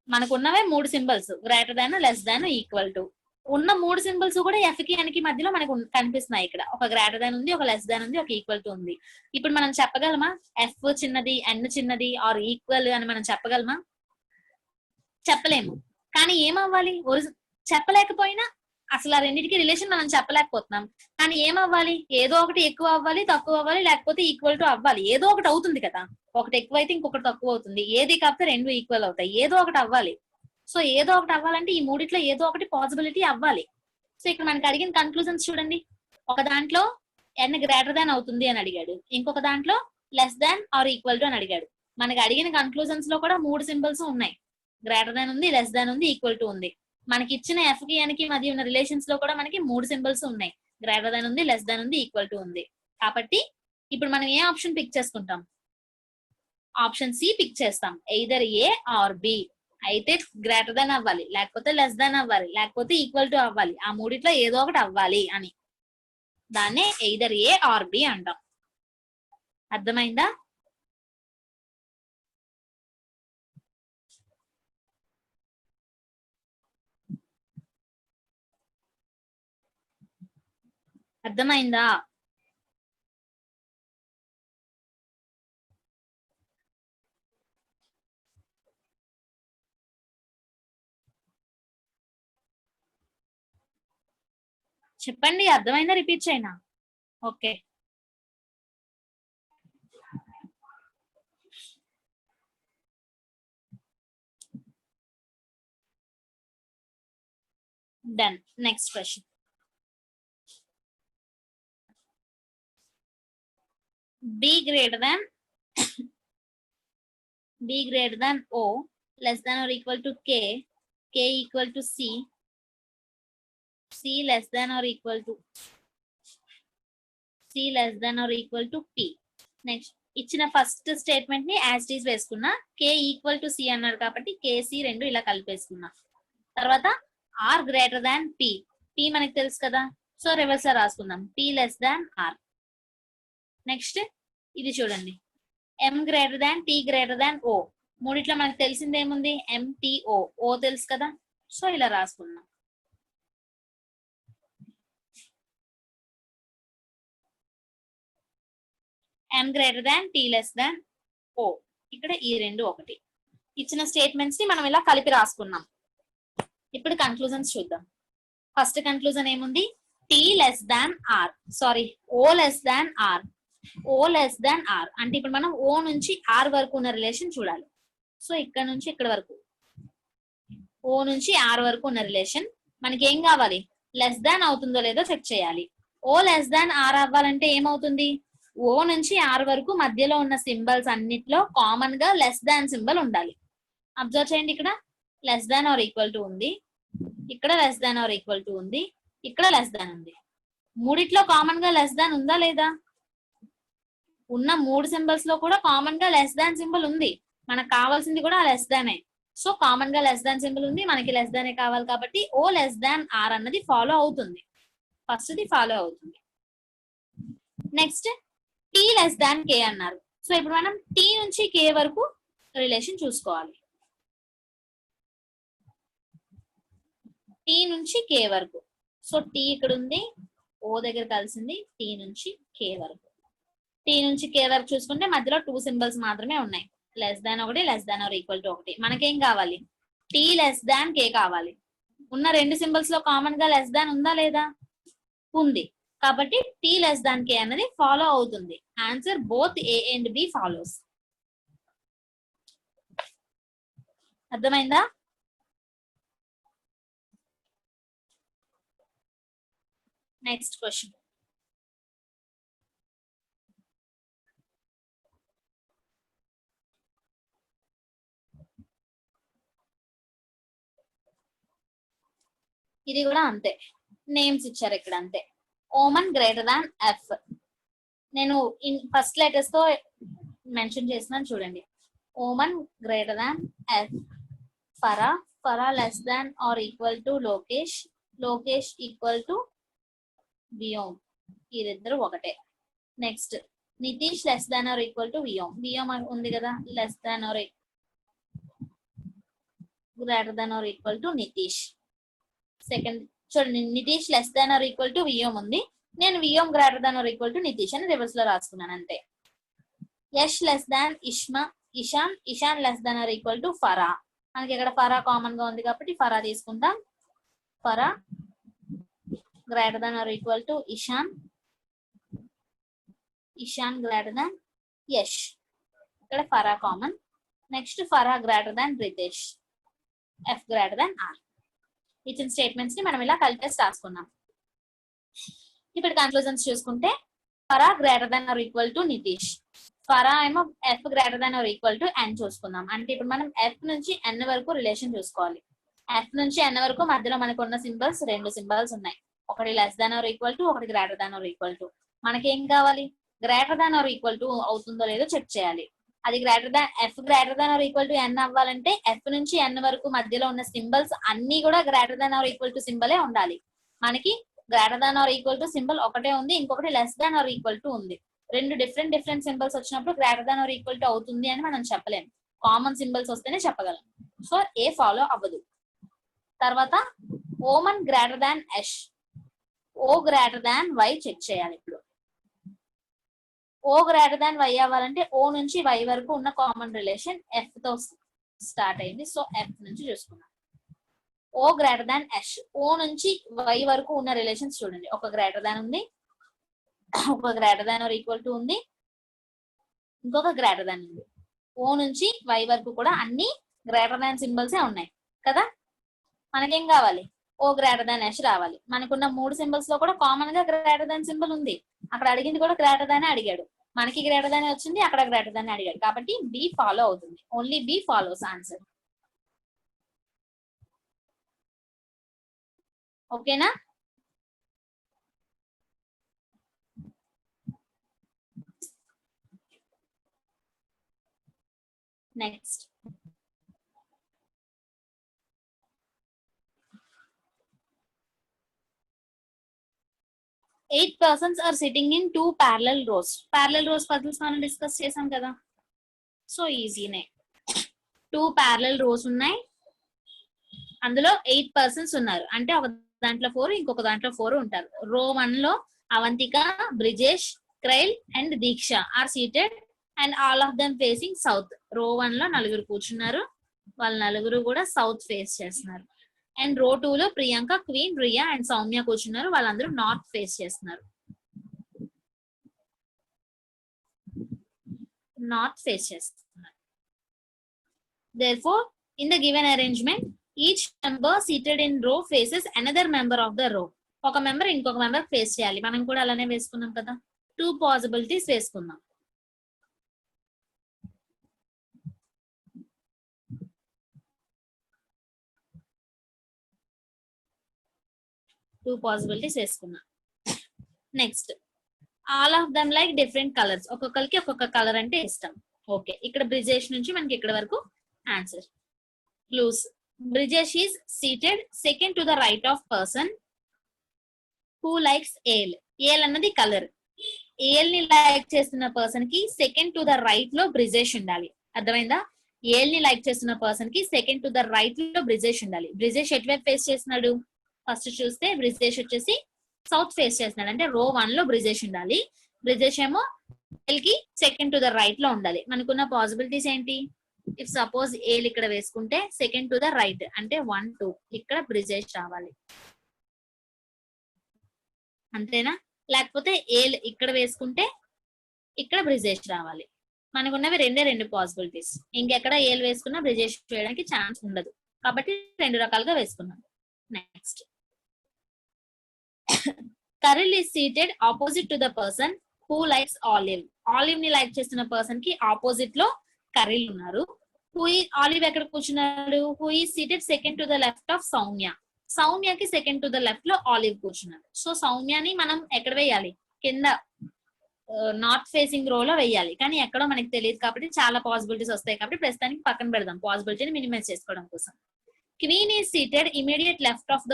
మనకున్నవే మూడు symbols, greater than, less than, equal to. ఉన్న మూడు సింబల్స్ కూడా ఎఫ్ కి ఎన్ కి మధ్యలో మనకు కనిపిస్తున్నాయి. ఇక్కడ ఒక గ్రేటర్ దాన్ ఉంది, ఒక లెస్ దాన్ ఉంది, ఒక ఈక్వల్ టు ఉంది. ఇప్పుడు మనం చెప్పగలమా ఎఫ్ చిన్నది, ఎన్ చిన్నది ఆర్ ఈక్వల్ అని మనం చెప్పగలమా? చెప్పలేము. కానీ ఏమవ్వాలి? చెప్పలేకపోయినా అసలు ఆ రెండింటికి రిలేషన్ మనం చెప్పలేకపోతున్నాం. కానీ ఏమవ్వాలి? ఏదో ఒకటి ఎక్కువ అవ్వాలి, తక్కువ అవ్వాలి, లేకపోతే ఈక్వల్ టు అవ్వాలి. ఏదో ఒకటి అవుతుంది కదా. ఒకటి ఎక్కువ అయితే ఇంకొకటి తక్కువ అవుతుంది. ఏది కాకపోతే రెండు ఈక్వల్ అవుతాయి. ఏదో ఒకటి అవ్వాలి. సో ఏదో ఒకటి అవ్వాలంటే ఈ మూడిట్లో ఏదో ఒకటి పాసిబిలిటీ అవ్వాలి. సో ఇక్కడ మనకి అడిగిన కన్క్లూజన్స్ చూడండి. ఒక దాంట్లో ఎన్ గ్రేటర్ దాన్ అవుతుంది అని అడిగాడు, ఇంకొక దాంట్లో less than or equal to అని అడిగాడు. మనకి అడిగిన కన్క్లూజన్స్ లో కూడా మూడు సింబల్స్ ఉన్నాయి. గ్రేటర్ దాన్ ఉంది, లెస్ దాన్ ఉంది, ఈక్వల్ టు ఉంది. మనకి ఇచ్చిన ఎఫ్ కి ఎన్ కి మధ్య ఉన్న రిలేషన్స్ లో కూడా మనకి మూడు సింబల్స్ ఉన్నాయి. గ్రేటర్ దాన్ ఉంది, లెస్ దాన్ ఉంది, ఈక్వల్ టు ఉంది. కాబట్టి ఇప్పుడు మనం ఏ ఆప్షన్ పిక్ చేసుకుంటాం? ఆప్షన్ సి పిక్ చేస్తాం. Either A or B. అయితే గ్రేటర్ దాన్ అవ్వాలి, లేకపోతే లెస్ దాన్ అవ్వాలి, లేకపోతే ఈక్వల్ టు అవ్వాలి. ఆ మూడిట్లో ఏదో ఒకటి అవ్వాలి అని. దాన్నే ఎయిదర్ ఏ ఆర్ బి అంటాం. అర్థమైందా? అర్థమైందా? చెప్పండి, అర్థమైందా? రిపీట్ చేయనా? Okay. Done. Next question. B greater than O, less than or equal to K, K equal to C, C less than or equal to P. Next ఇచ్చిన first statement ని as it is వేసుకున్నా, K equal to C అన్నాడు కాబట్టి KC రెండు ఇలా కలిపేసుకున్నా. తర్వాత R greater than P, P మనకి తెలుసు కదా, సో రివర్స్ లో రాసుకుందాం, P లెస్ దాన్ R. నెక్స్ట్ ఇది చూడండి, M greater than T greater than O, మూడిట్లో మనకు తెలిసింది ఏముంది, MTO, O తెలుసు కదా, సో ఇలా రాసుకున్నాం. M greater than T less దాన్ O, ఇక్కడ ఈ రెండు ఒకటి. ఇచ్చిన స్టేట్మెంట్స్ ని మనం ఇలా కలిపి రాసుకున్నాం. ఇప్పుడు కన్క్లూజన్స్ చూద్దాం. ఫస్ట్ కన్క్లూజన్ ఏముంది, T లెస్ దాన్ R, sorry O less than R, O less than R అంటే ఇప్పుడు మనం O నుంచి R వరకు ఉన్న రిలేషన్ చూడాలి. సో ఇక్కడ నుంచి ఇక్కడ వరకు, O నుంచి R వరకు ఉన్న రిలేషన్ మనకి ఏం కావాలి, లెస్ దాన్ అవుతుందో లేదో చెక్ చేయాలి. O లెస్ దాన్ R అవ్వాలంటే ఏమవుతుంది, O నుంచి R వరకు మధ్యలో ఉన్న సింబల్స్ అన్నిట్లో కామన్ గా లెస్ దాన్ సింబల్ ఉండాలి. అబ్జర్వ్ చేయండి, ఇక్కడ less than or equal to ఉంది, ఇక్కడ less than or equal to ఉంది, ఇక్కడ లెస్ దాన్ ఉంది. మూడిట్లో కామన్ గా లెస్ దాన్ ఉందా లేదా, ఉన్న మూడు సింబల్స్ లో కూడా కామన్ గా లెస్ దాన్ సింబల్ ఉంది. మనకు కావాల్సింది కూడా లెస్ దానే, సో కామన్ గా లెస్ దాన్ సింబల్ ఉంది, మనకి లెస్ దానే కావాలి కాబట్టి O లెస్ దాన్ R అన్నది ఫాలో అవుతుంది, ఫస్ట్ ది ఫాలో అవుతుంది. Next T less than K అన్నారు, సో ఇప్పుడు మనం T నుంచి K వరకు రిలేషన్ చూసుకోవాలి. T నుంచి K వరకు, సో T ఇక్కడ ఉంది, O దగ్గర కలిసింది, T నుంచి K వరకు. T నుంచి K వరకు చూసుకుంటే మధ్యలో టూ సింబల్స్ మాత్రమే ఉన్నాయి, లెస్ దాన్ ఒకటి, less than or equal to ఒకటి. మనకేం కావాలి, T లెస్ దాన్ K కావాలి. ఉన్న రెండు సింబల్స్ లో కామన్ గా లెస్ దాన్ ఉందా లేదా, ఉంది, కాబట్టి T లెస్ దాన్ K అన్నది ఫాలో అవుతుంది. Answer both A and B follows. అర్థమైందా? Next question. ఇది కూడా అంతే, నేమ్స్ ఇచ్చారు ఇక్కడ అంతే. ఓమన్ గ్రేటర్ దాన్ ఎఫ్, నేను ఫస్ట్ లెటర్స్ తో మెన్షన్ చేస్తున్నాను చూడండి. Oman greater than F, Farah, Farah less than or equal to Lokesh, Lokesh equal to Vyom, ఇద్దరు ఒకటే. Next Nitish less than or equal to Vyom, Vyom ఉంది కదా, less than or greater than or equal to Nitish. Second చూడండి, Nitish less than or equal to Vyom ఉంది, నేను Vyom greater than or equal to Nitish అని reverse లో రాసుకున్నాను అంతే. Yash less than Ishma, Ishaan, Ishaan less than or equal to Farah, మనకి ఇక్కడ ఫరా కామన్ గా ఉంది కాబట్టి ఫరా తీసుకుంటాం. Farah greater than or equal to Ishaan, Ishaan greater than Yash, ఇక్కడ Farah common. Next Farah greater than Ritesh, F greater than or. ఇచ్చిన స్టేట్మెంట్స్ ని మనం ఇలా కలిపేసి రాసుకున్నాం. ఇప్పుడు కన్క్లూజన్స్ చూసుకుంటే Farah greater than or equal to Nitish, Farah ఏమో F greater than or equal to N చూసుకుందాం. అంటే ఇప్పుడు మనం ఎఫ్ నుంచి ఎన్ వరకు రిలేషన్ చూసుకోవాలి. ఎఫ్ నుంచి ఎన్ వరకు మధ్యలో మనకు ఉన్న సింబల్స్ రెండు సింబల్స్ ఉన్నాయి, ఒకటి less than or equal to, ఒకటి greater than or equal to. మనకి ఏం కావాలి, greater than or equal to అవుతుందో లేదో చెక్ చేయాలి. అది greater than F greater than or equal to N అవ్వాలంటే ఎఫ్ నుంచి ఎన్ వరకు మధ్యలో ఉన్న సింబల్స్ అన్ని కూడా greater than or equal to సింబలే ఉండాలి. మనకి greater than or equal to symbol ఒకటే ఉంది, ఇంకొకటి less than or equal to ఉంది. రెండు డిఫరెంట్ సింబల్స్ వచ్చినప్పుడు greater than or equal to అవుతుంది అని మనం చెప్పలేము, కామన్ సింబల్స్ వస్తేనే చెప్పగలం. సో ఏ ఫాలో అవ్వదు. తర్వాత Oman greater than Yash, O greater than Y check చేయాలి. ఇప్పుడు ఓ గ్రేటర్ దాన్ వై అవ్వాలంటే ఓ నుంచి వై వరకు ఉన్న కామన్ రిలేషన్ ఎఫ్ తో స్టార్ట్ అయింది, సో ఎఫ్ నుంచి చూసుకున్నాం. ఓ గ్రేటర్ దాన్ ఎష్, ఓ నుంచి వై వరకు ఉన్న రిలేషన్స్ చూడండి, ఒక గ్రేటర్ దాన్ ఉంది, ఒక greater than or equal to ఉంది, ఇంకొక గ్రేటర్ దాన్ ఉంది. ఓ నుంచి వై వరకు కూడా అన్ని గ్రేటర్ దాన్ సింబల్సే ఉన్నాయి కదా. మనకేం కావాలి, ఓ గ్రేటర్ దాన్ ఎస్ రావాలి. మనకున్న 3 సింబల్స్ లో కూడా కామన్ గా గ్రేటర్ దాన్ సింబల్ ఉంది. అక్కడ అడిగింది కూడా గ్రేటర్ దాన్ అడిగాడు, మనకి గ్రేటర్ దాన్ వచ్చింది, అక్కడ గ్రేటర్ దాన్ అడిగాడు. కాబట్టి బి ఫాలో అవుతుంది. Only B follows answer. ఓకేనా? Next 8 persons are sitting in 2 parallel rows. Parallel rows puzzles మనం డిస్కస్ చేసాం కదా, సో ఈజీనే. 2 parallel rows ఉన్నాయి, అందులో 8 persons ఉన్నారు. అంటే ఒక దాంట్లో 4, ఇంకొక దాంట్లో 4 ఉంటారు. రో 1 లో Avantika, Brijesh, Karil and Diksha are seated and all of them facing south. Row 1 లో 4 కూర్చున్నారు, వాళ్ళ 4 కూడా సౌత్ ఫేస్ చేస్తున్నారు. అండ్ రో 2 లో ప్రియాంక, క్వీన్, రియా అండ్ సౌమ్య కూర్చున్నారు, వాళ్ళందరూ నార్త్ ఫేస్ చేస్తున్నారు. నార్త్ ఫేస్ చేస్తున్నారు. Therefore, in the given arrangement, each member seated in row faces another member of the row. ఒక మెంబర్ ఇంకొక మెంబర్ ఫేస్ చేయాలి. మనం కూడా అలానే వేసుకున్నాం కదా. 2 పాసిబిలిటీస్ వేసుకున్నాం. Next all of them like different colours. ఒక్కొక్కరికి ఒక్కొక్క కలర్ అంటే ఇష్టం. ఓకే, ఇక్కడ బ్రిజేష్ నుంచి మనకి ఇక్కడ వరకు answer. Clues. Brijesh is seated second to the right of person who likes ale. Ale అన్నది కలర్. ఏల్ ని లైక్ చేస్తున్న పర్సన్ కి సెకండ్ టు ద రైట్ లో బ్రిజేష్ ఉండాలి. అర్థమైందా? ఏల్ ని లైక్ చేస్తున్న పర్సన్ కి సెకండ్ టు ద రైట్ లో బ్రిజేష్ ఉండాలి. బ్రిజేష్ ఎటువైపు ఫేస్ చేస్తున్నాడు? ఫస్ట్ చూస్తే బ్రిజేష్ వచ్చేసి సౌత్ ఫేస్ చేస్తున్నాడు. అంటే రో 1 లో బ్రిజేష్ ఉండాలి. బ్రిజేష్ ఏమో ఏల్ కి సెకండ్ టు ద రైట్ లో ఉండాలి. మనకున్న పాసిబిలిటీస్ ఏంటి? ఇఫ్ సపోజ్ ఏల్ ఇక్కడ వేసుకుంటే సెకండ్ టు ద రైట్ అంటే 1, 2 ఇక్కడ బ్రిజేష్ రావాలి. అంతేనా? లేకపోతే ఏల్ ఇక్కడ వేసుకుంటే ఇక్కడ బ్రిజేష్ రావాలి. మనకున్నవి రెండు పాసిబిలిటీస్. ఇంకెక్కడ ఏల్ వేసుకున్నా బ్రిజేష్ వేయడానికి ఛాన్స్ ఉండదు. కాబట్టి 2 రకాలుగా వేసుకున్నాం. Next, Karil is seated opposite to the person who likes olive. Olive ని లైక్ చేస్తున్న పర్సన్ కి ఆపోజిట్ లో కరిల్ ఉన్నారు. ఆలివ్ ఎక్కడ కూర్చున్నాడు? Who is seated second to the left of Saumya. సౌమ్యకి సెకండ్ టు ద లెఫ్ట్ లో ఆలివ్ కూర్చున్నాడు. సో సౌమ్యని మనం ఎక్కడ వేయాలి? కింద నార్త్ ఫేసింగ్ రో లో వేయాలి. కానీ ఎక్కడో మనకి తెలియదు కాబట్టి చాలా పాసిబిలిటీస్ వస్తాయి. కాబట్టి ప్రస్తుతానికి పక్కన పెడదాం, పాసిబిలిటీని మినిమైజ్ చేసుకోవడం కోసం. Queen is seated immediate left of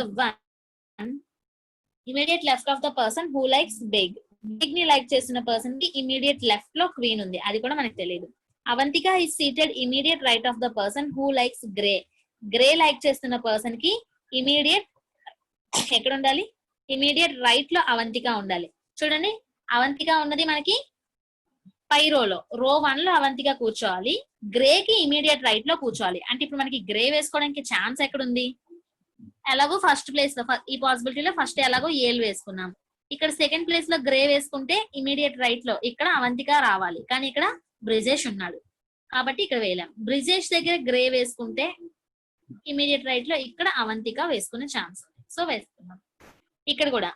the person who likes big. Big ని లైక్ చేస్తున్న పర్సన్ కి ఇమీడియట్ లెఫ్ట్ లో క్వీన్ ఉంది, అది కూడా మనకు తెలియదు. Avantika is seated immediate right of the person who likes grey. Grey like చేస్తున్న పర్సన్ కి ఇమీడియట్ ఎక్కడ ఉండాలి? ఇమీడియట్ రైట్ లో అవంతిక ఉండాలి. చూడండి, అవంతిక ఉన్నది మనకి పై రోలో. రో 1 లో అవంతిక కూర్చోవాలి, గ్రే కి ఇమీడియట్ రైట్ లో కూర్చోవాలి. అంటే ఇప్పుడు మనకి గ్రే వేసుకోవడానికి ఛాన్స్ ఎక్కడ ఉంది? ఎలాగో ఫస్ట్ ప్లేస్ లో ఈ పాసిబిలిటీలో ఫస్ట్ ఎలాగో ఏల్ వేసుకున్నాం. ఇక్కడ సెకండ్ ప్లేస్ లో గ్రే వేసుకుంటే ఇమీడియట్ రైట్ లో ఇక్కడ అవంతిక రావాలి. కానీ ఇక్కడ బ్రిజేష్ ఉన్నాడు కాబట్టి ఇక్కడ వేయలేం. బ్రిజేష్ దగ్గర గ్రే వేసుకుంటే ఇమీడియట్ రైట్ లో ఇక్కడ అవంతిక వేసుకునే ఛాన్స్ ఉంది. సో వేసుకున్నాం. ఇక్కడ కూడా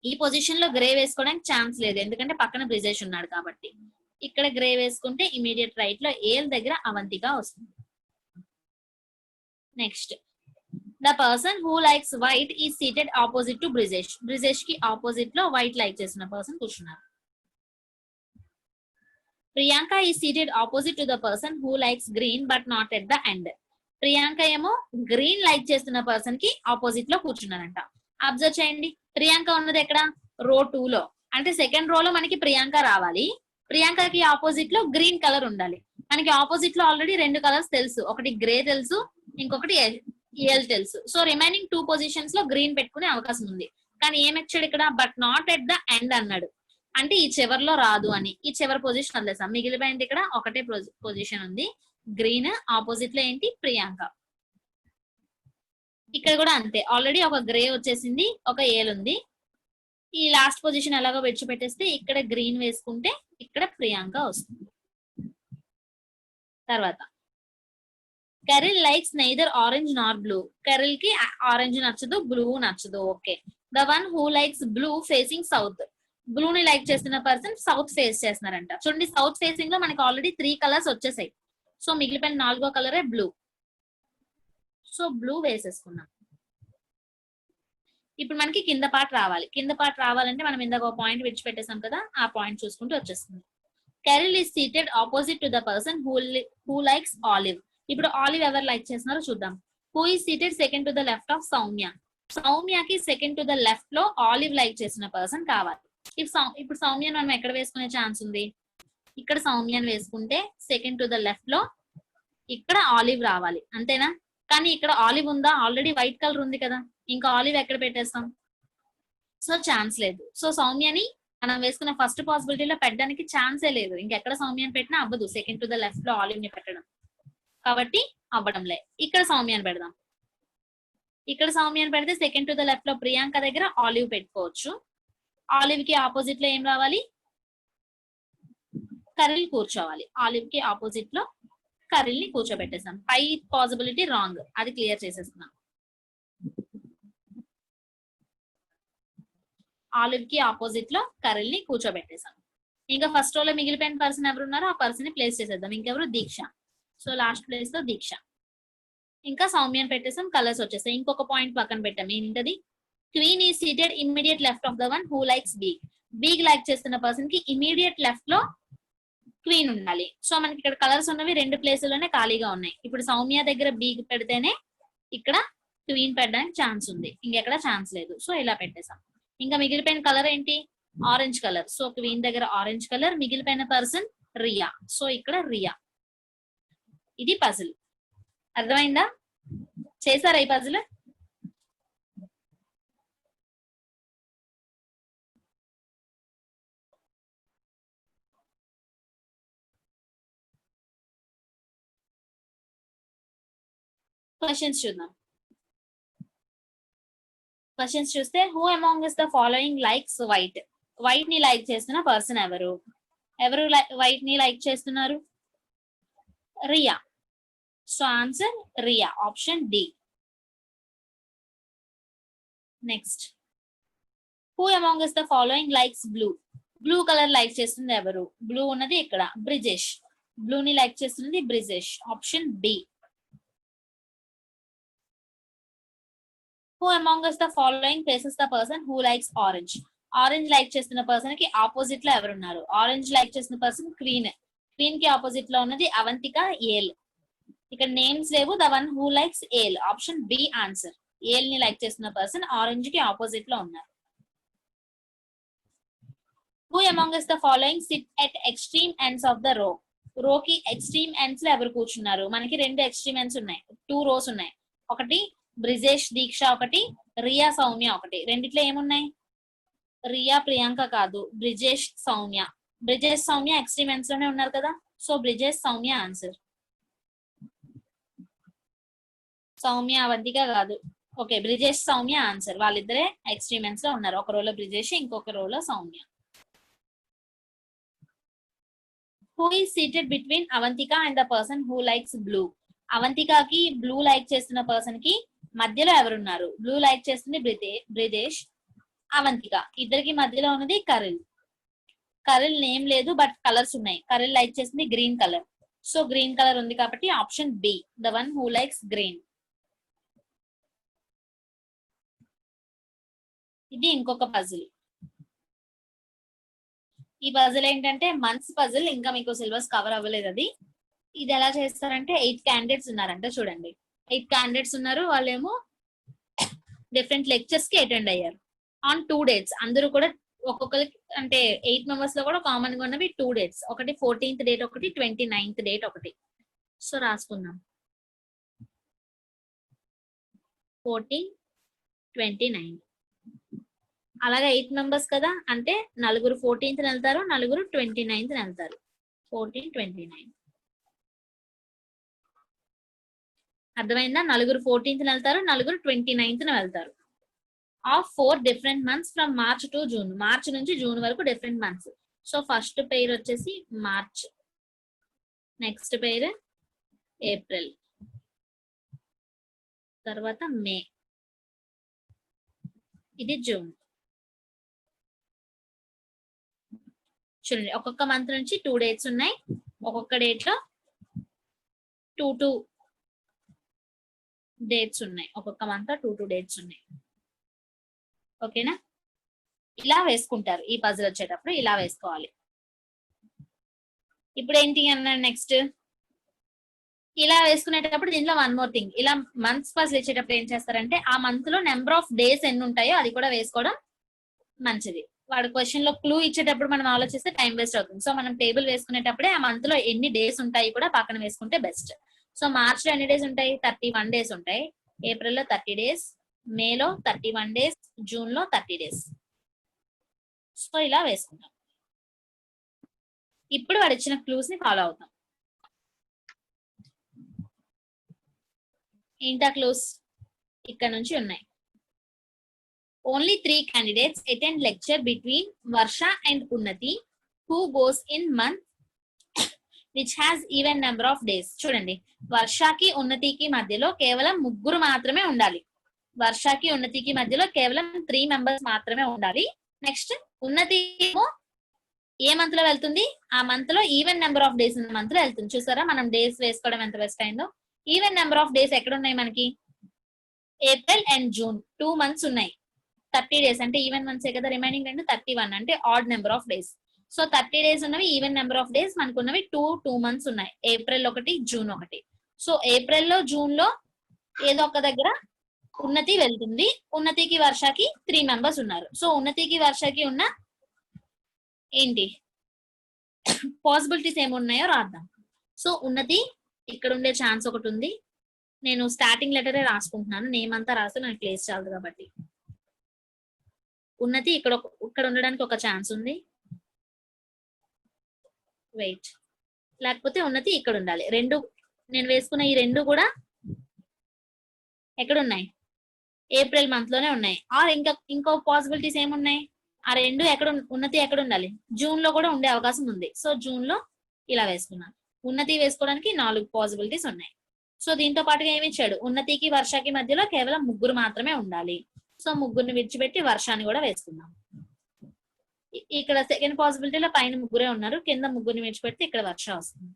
ఈ పొజిషన్ లో గ్రే వేసుకోవడానికి ఛాన్స్ లేదు, ఎందుకంటే పక్కన బ్రిజేష్ ఉన్నాడు కాబట్టి. ఇక్కడ గ్రే వేసుకుంటే ఇమీడియట్ రైట్ లో ఏల్ దగ్గర అవంతిక వస్తుంది. Next, the person who likes white is seated opposite to Brijesh. Brijesh కి ఆపోజిట్ లో వైట్ లైక్ చేసిన పర్సన్ కూర్చున్నారు. Priyanka is seated opposite to the person who likes green but not at the end. Priyanka ఏమో green like చేస్తున్న person కి opposite లో కూర్చున్నారంట. Observe చేయండి, ప్రియాంక ఉన్నది ఎక్కడ? రో 2 లో. అంటే సెకండ్ రో లో మనకి ప్రియాంక రావాలి. ప్రియాంకకి ఆపోజిట్ లో గ్రీన్ కలర్ ఉండాలి. మనకి ఆపోజిట్ లో ఆల్రెడీ 2 కలర్స్ తెలుసు, ఒకటి గ్రే తెలుసు, ఇంకొకటి ఏల్ తెలుసు. సో రిమైనింగ్ 2 పొజిషన్స్ లో గ్రీన్ పెట్టుకునే అవకాశం ఉంది. కానీ ఏమొచ్చాడు ఇక్కడ? But not at the end అన్నాడు. అంటే ఈ చివర్లో రాదు అని. ఈ చివరి పొజిషన్ వదిలేసాం. మిగిలిపోయింది ఇక్కడ ఒకటే పొజిషన్ ఉంది, గ్రీన్. ఆపోజిట్ లో ఏంటి? ప్రియాంక. ఇక్కడ కూడా అంతే, ఆల్రెడీ ఒక గ్రే వచ్చేసింది, ఒక ఏల్ ఉంది. ఈ లాస్ట్ పొజిషన్ ఎలాగో విడిచిపెట్టేస్తే ఇక్కడ గ్రీన్ వేసుకుంటే ఇక్కడ ప్రియాంక వస్తుంది. తర్వాత కెరిల్ లైక్స్ నైదర్ ఆరెంజ్ నార్ బ్లూ. కెరిల్ కి ఆరెంజ్ నచ్చదు, బ్లూ నచ్చదు. Okay. The one who likes blue facing south. Blue ని లైక్ చేస్తున్న పర్సన్ సౌత్ ఫేస్ చేస్తున్నారంట. చూడండి, సౌత్ ఫేసింగ్ లో మనకి ఆల్రెడీ 3 కలర్స్ వచ్చేసాయి. సో మిగిలిపోయిన 4వ కలరే బ్లూ. సో బ్లూ వేసేసుకున్నాం. ఇప్పుడు మనకి కింద పార్ట్ రావాలి. కింద పార్ట్ రావాలంటే మనం ఇందాక ఒక పాయింట్ విడిచిపెట్టేసాం కదా, ఆ పాయింట్ చూసుకుంటూ వచ్చేస్తుంది. Karil is seated opposite to the person who likes olive. ఇప్పుడు ఆలివ్ ఎవరు లైక్ చేస్తున్నారో చూద్దాం. Who is seated second to the left of Saumya. సౌమ్యకి సెకండ్ టు ద లెఫ్ట్ లో ఆలివ్ లైక్ చేసిన పర్సన్ కావాలి. ఇప్పుడు సౌమ్యను మనం ఎక్కడ వేసుకునే ఛాన్స్ ఉంది? ఇక్కడ సౌమ్యను వేసుకుంటే సెకండ్ టు ద లెఫ్ట్ లో ఇక్కడ ఆలివ్ రావాలి, అంతేనా? కానీ ఇక్కడ ఆలివ్ ఉందా? ఆల్రెడీ వైట్ కలర్ ఉంది కదా, ఇంకా ఆలివ్ ఎక్కడ పెట్టేస్తాం? సో ఛాన్స్ లేదు. సో సౌమ్యని మనం వేసుకున్న ఫస్ట్ పాసిబిలిటీలో పెట్టడానికి ఛాన్సే లేదు. ఇంకెక్కడ సౌమ్యని పెట్టినా అవ్వదు సెకండ్ టు ద లెఫ్ట్ లో ఆలివ్ ని పెట్టడం, కాబట్టి అవ్వడంలే. ఇక్కడ సౌమ్యని పెడదాం. ఇక్కడ సౌమ్యని పెడితే సెకండ్ టు ద లెఫ్ట్ లో ప్రియాంక దగ్గర ఆలివ్ పెట్టుకోవచ్చు. ఆలివ్ కి ఆపోజిట్ లో ఏం రావాలి? కరిల్ కూర్చోవాలి. ఆలివ్ కి ఆపోజిట్ లో కరిల్ ని కూర్చోబెట్టేసాం. పై పాసిబిలిటీ రాంగ్, అది క్లియర్ చేసేస్తున్నాం. ఆలివ్ కి ఆపోజిట్ లో కరిల్ ని కూర్చోబెట్టేసాం. ఇంకా ఫస్ట్ రోలో మిగిలిపోయిన పర్సన్ ఎవరు ఉన్నారో ఆ పర్సన్ ని ప్లేస్ చేసేద్దాం. ఇంకెవరు? దీక్ష. సో లాస్ట్ ప్లేస్ లో దీక్ష. ఇంకా సౌమ్యని పెట్టేసాం, కలర్స్ వచ్చేసాయి. ఇంకొక పాయింట్ పక్కన పెట్టాం. ఏంటది? Queen is seated immediate left of the one who likes beige. Beige like చేస్తున్న పర్సన్ కి ఇమీడియట్ లెఫ్ట్ లో క్వీన్ ఉండాలి. సో మనకి ఇక్కడ కలర్స్ ఉన్నవి 2 ప్లేసుల్లోనే ఖాళీగా ఉన్నాయి. ఇప్పుడు సౌమ్య దగ్గర బీగ్ పెడితేనే ఇక్కడ క్వీన్ పెట్టడానికి ఛాన్స్ ఉంది, ఇంకెక్కడ ఛాన్స్ లేదు. సో ఇలా పెట్టేసాం. ఇంకా మిగిలిపోయిన కలర్ ఏంటి? Orange colour. సో క్వీన్ దగ్గర ఆరెంజ్ కలర్. మిగిలిపోయిన పర్సన్ రియా. సో ఇక్కడ రియా. ఇది పజిల్. అర్థమైందా? చేశారా ఈ పజిల్? క్వశ్చన్స్ చూద్దాం. క్వశ్చన్స్ చూస్తే who among is the following likes white. White ని లైక్ చేస్తున్న పర్సన్ ఎవరు? ఎవరు వైట్ ని లైక్ చేస్తున్నారు? Riya. So answer Riya, option D. Next, who among is the following likes blue. Blue colour like చేస్తుంది ఎవరు? బ్లూ ఉన్నది ఇక్కడ బ్రిజేష్. బ్లూ ని లైక్ చేస్తున్నది Brijesh, option B. Who among us the following faces the person who likes orange? Orange like చేస్తున్న person కి opposite లో ఎవరున్నారు? ఆరెంజ్ లైక్ చేస్తున్న పర్సన్ క్వీన్. క్వీన్ కి ఆపోజిట్ లో ఉన్నది అవంతిక, ఏల్. ఇక్కడ నేమ్స్ లేవు. The one who likes ale, option B answer. Ale ని లైక్ చేస్తున్న పర్సన్ ఆరెంజ్ కి ఆపోజిట్ లో ఉన్నారు. Who among us the following sit at extreme ends of the row? రో కి ఎక్స్ట్రీమ్ ఎండ్స్ లో ఎవరు కూర్చున్నారు? మనకి 2 ఎక్స్ట్రీమ్ ఎండ్స్ ఉన్నాయి, 2 రోస్ ఉన్నాయి. ఒకటి బ్రిజేష్ దీక్ష, ఒకటి రియా సౌమ్య. ఒకటి రెండిట్లో ఏమున్నాయి? రియా ప్రియాంక కాదు, బ్రిజేష్ సౌమ్య. బ్రిజేష్ సౌమ్య ఎక్స్ట్రీమ్ ఎండ్స్ లోనే ఉన్నారు కదా, సో బ్రిజేష్ సౌమ్య ఆన్సర్. సౌమ్య అవంతిక కాదు. Okay, Brijesh Soumya answer. వాళ్ళిద్దరే ఎక్స్ట్రీమ్ ఎండ్స్ లో ఉన్నారు. ఒక రోలో బ్రిజేష్, ఇంకొక రోలో Soumya. Who is seated between Avantika and the person who likes blue? అవంతికకి బ్లూ లైక్ చేస్తున్న పర్సన్ కి మధ్యలో ఎవరున్నారు? బ్లూ లైక్ చేస్తుంది బ్రిజేష్, అవంతిక. ఇద్దరికి మధ్యలో ఉన్నది కరిల్. కరిల్ నేమ్ లేదు, బట్ కలర్స్ ఉన్నాయి. కరిల్ లైక్ చేస్తుంది green colour. So green colour ఉంది కాబట్టి option B, the one who likes green. ఇది ఇంకొక పజిల్. ఈ పజిల్ ఏంటంటే మంత్స్ పజిల్. ఇంకా మీకు సిలబస్ కవర్ అవ్వలేదు అది. ఇది ఎలా చేస్తారంటే 8 క్యాండిడేట్స్ ఉన్నారంట. చూడండి, 8 క్యాండిడేట్స్ ఉన్నారు. వాళ్ళేమో డిఫరెంట్ లెక్చర్స్ కి అటెండ్ అయ్యారు ఆన్ 2 dates. అందరూ కూడా ఒక్కొక్కరికి, అంటే 8 మెంబర్స్ లో కూడా కామన్ గా ఉన్నవి 2 dates. ఒకటి 14th డేట్, ఒకటి 29th డేట్ ఒకటి. సో రాసుకుందాం, 14, 29. అలాగా 8 మెంబర్స్ కదా, అంటే నలుగురు 14th వెళ్తారు, నలుగురు 29th వెళ్తారు. 14, 29. అర్థమైందా? నలుగురు 14th వెళ్తారు, నలుగురు 29th వెళ్తారు. Of 4 different months from March to June. March నుంచి జూన్ వరకు డిఫరెంట్ మంత్స్. సో ఫస్ట్ పేరు వచ్చేసి మార్చ్, నెక్స్ట్ పేరు ఏప్రిల్, తర్వాత మే, ఇది జూన్. చూడండి ఒక్కొక్క మంత్ నుంచి 2 డేట్స్ ఉన్నాయి, ఒక్కొక్క డేట్ లో 2 డేట్స్ ఉన్నాయి, ఒక్కొక్క మంత్ లో 2 డేట్స్ ఉన్నాయి. ఓకేనా, ఇలా వేసుకుంటారు. ఈ పజిల్ వచ్చేటప్పుడు ఇలా వేసుకోవాలి. ఇప్పుడు ఏంటి అన్నాడు నెక్స్ట్, ఇలా వేసుకునేటప్పుడు దీనిలో వన్ మోర్ థింగ్, ఇలా మంత్స్ పజిల్ ఇచ్చేటప్పుడు ఏం చేస్తారంటే ఆ మంత్ లో నెంబర్ ఆఫ్ డేస్ ఎన్ని ఉంటాయో అది కూడా వేసుకోవడం మంచిది. వాడు క్వశ్చన్ లో క్లూ ఇచ్చేటప్పుడు మనం ఆలోచిస్తే టైం వేస్ట్ అవుతుంది. సో మనం టేబుల్ వేసుకునేటప్పుడే ఆ మంత్ లో ఎన్ని డేస్ ఉంటాయి కూడా పక్కన వేసుకుంటే బెస్ట్. సో మార్చ్ లో ఎన్ని డేస్ ఉంటాయి, 31 డేస్ ఉంటాయి. ఏప్రిల్ లో 30 డేస్, మేలో 31 డేస్, జూన్ లో 30 డేస్. సో ఇలా వేసుకుంటాం. ఇప్పుడు వాడు ఇచ్చిన క్లూస్ ని ఫాలో అవుతాం. ఏంటా క్లూస్ ఇక్కడ నుంచి ఉన్నాయి. Only 3 candidates attend lecture between Varsha and Unnati who goes in month which has even number of days. చూడండి వర్షకి ఉన్నతికి మధ్యలో కేవలం 3 మాత్రమే ఉండాలి. వర్షకి ఉన్నతికి మధ్యలో కేవలం 3 మెంబర్స్ మాత్రమే ఉండాలి. నెక్స్ట్ ఉన్నతి ఏ మంత్ లో వెళ్తుంది, ఆ మంత్ లో ఈవెన్ నెంబర్ ఆఫ్ డేస్ ఉన్న మంత్ లో వెళ్తుంది. చూసారా మనం డేస్ వేసుకోవడం ఎంత బెస్ట్ అయిందో. ఈవెన్ నెంబర్ ఆఫ్ డేస్ ఎక్కడ ఉన్నాయి మనకి, ఏప్రిల్ అండ్ జూన్ 2 మంత్స్ ఉన్నాయి. 30 డేస్ అంటే ఈవెన్ మంత్సే కదా, రిమైనింగ్ రెండు 31 అంటే odd number of days. So 30 days ఉన్నవి ఈవెన్ నెంబర్ ఆఫ్ డేస్ మనకున్నవి 2 మంత్స్ ఉన్నాయి, ఏప్రిల్ 1, జూన్ 1. సో ఏప్రిల్ లో జూన్ లో ఏదో ఒక దగ్గర ఉన్నతి వెళ్తుంది. ఉన్నతికి వర్షకి 3 మెంబర్స్ ఉన్నారు. సో ఉన్నతికి వర్షకి ఉన్న ఏంటి పాసిబిలిటీస్ ఏమున్నాయో రాద్దాం. సో ఉన్నతి ఇక్కడ ఉండే ఛాన్స్ ఒకటి ఉంది. నేను స్టార్టింగ్ లెటరే రాసుకుంటున్నాను, నేమ్ అంతా రాస్తే నాకు ప్లేస్ చాలదు కాబట్టి. ఉన్నతి ఇక్కడ ఉండడానికి ఒక ఛాన్స్ ఉంది. వెయిట్, లేకపోతే ఉన్నతి ఇక్కడ ఉండాలి. రెండు నేను వేసుకున్న ఈ రెండు కూడా ఎక్కడ ఉన్నాయి, ఏప్రిల్ మంత్ లోనే ఉన్నాయి. ఆర్ ఇంకో పాసిబిలిటీస్ ఏమున్నాయి, ఆ రెండు ఉన్నతి ఎక్కడ ఉండాలి, జూన్ లో కూడా ఉండే అవకాశం ఉంది. సో జూన్ లో ఇలా వేసుకున్నాను. ఉన్నతి వేసుకోవడానికి 4 పాసిబిలిటీస్ ఉన్నాయి. సో దీంతో పాటుగా ఏమి ఇచ్చాడు, ఉన్నతికి వర్షకి మధ్యలో కేవలం 3 మాత్రమే ఉండాలి. సో 3ని విడిచిపెట్టి వర్షాన్ని కూడా వేసుకుందాం. ఇక్కడ సెకండ్ పాసిబిలిటీలో పైన 3 ఉన్నారు, కింద 3ని విడిచిపెడితే ఇక్కడ వర్ష వస్తుంది.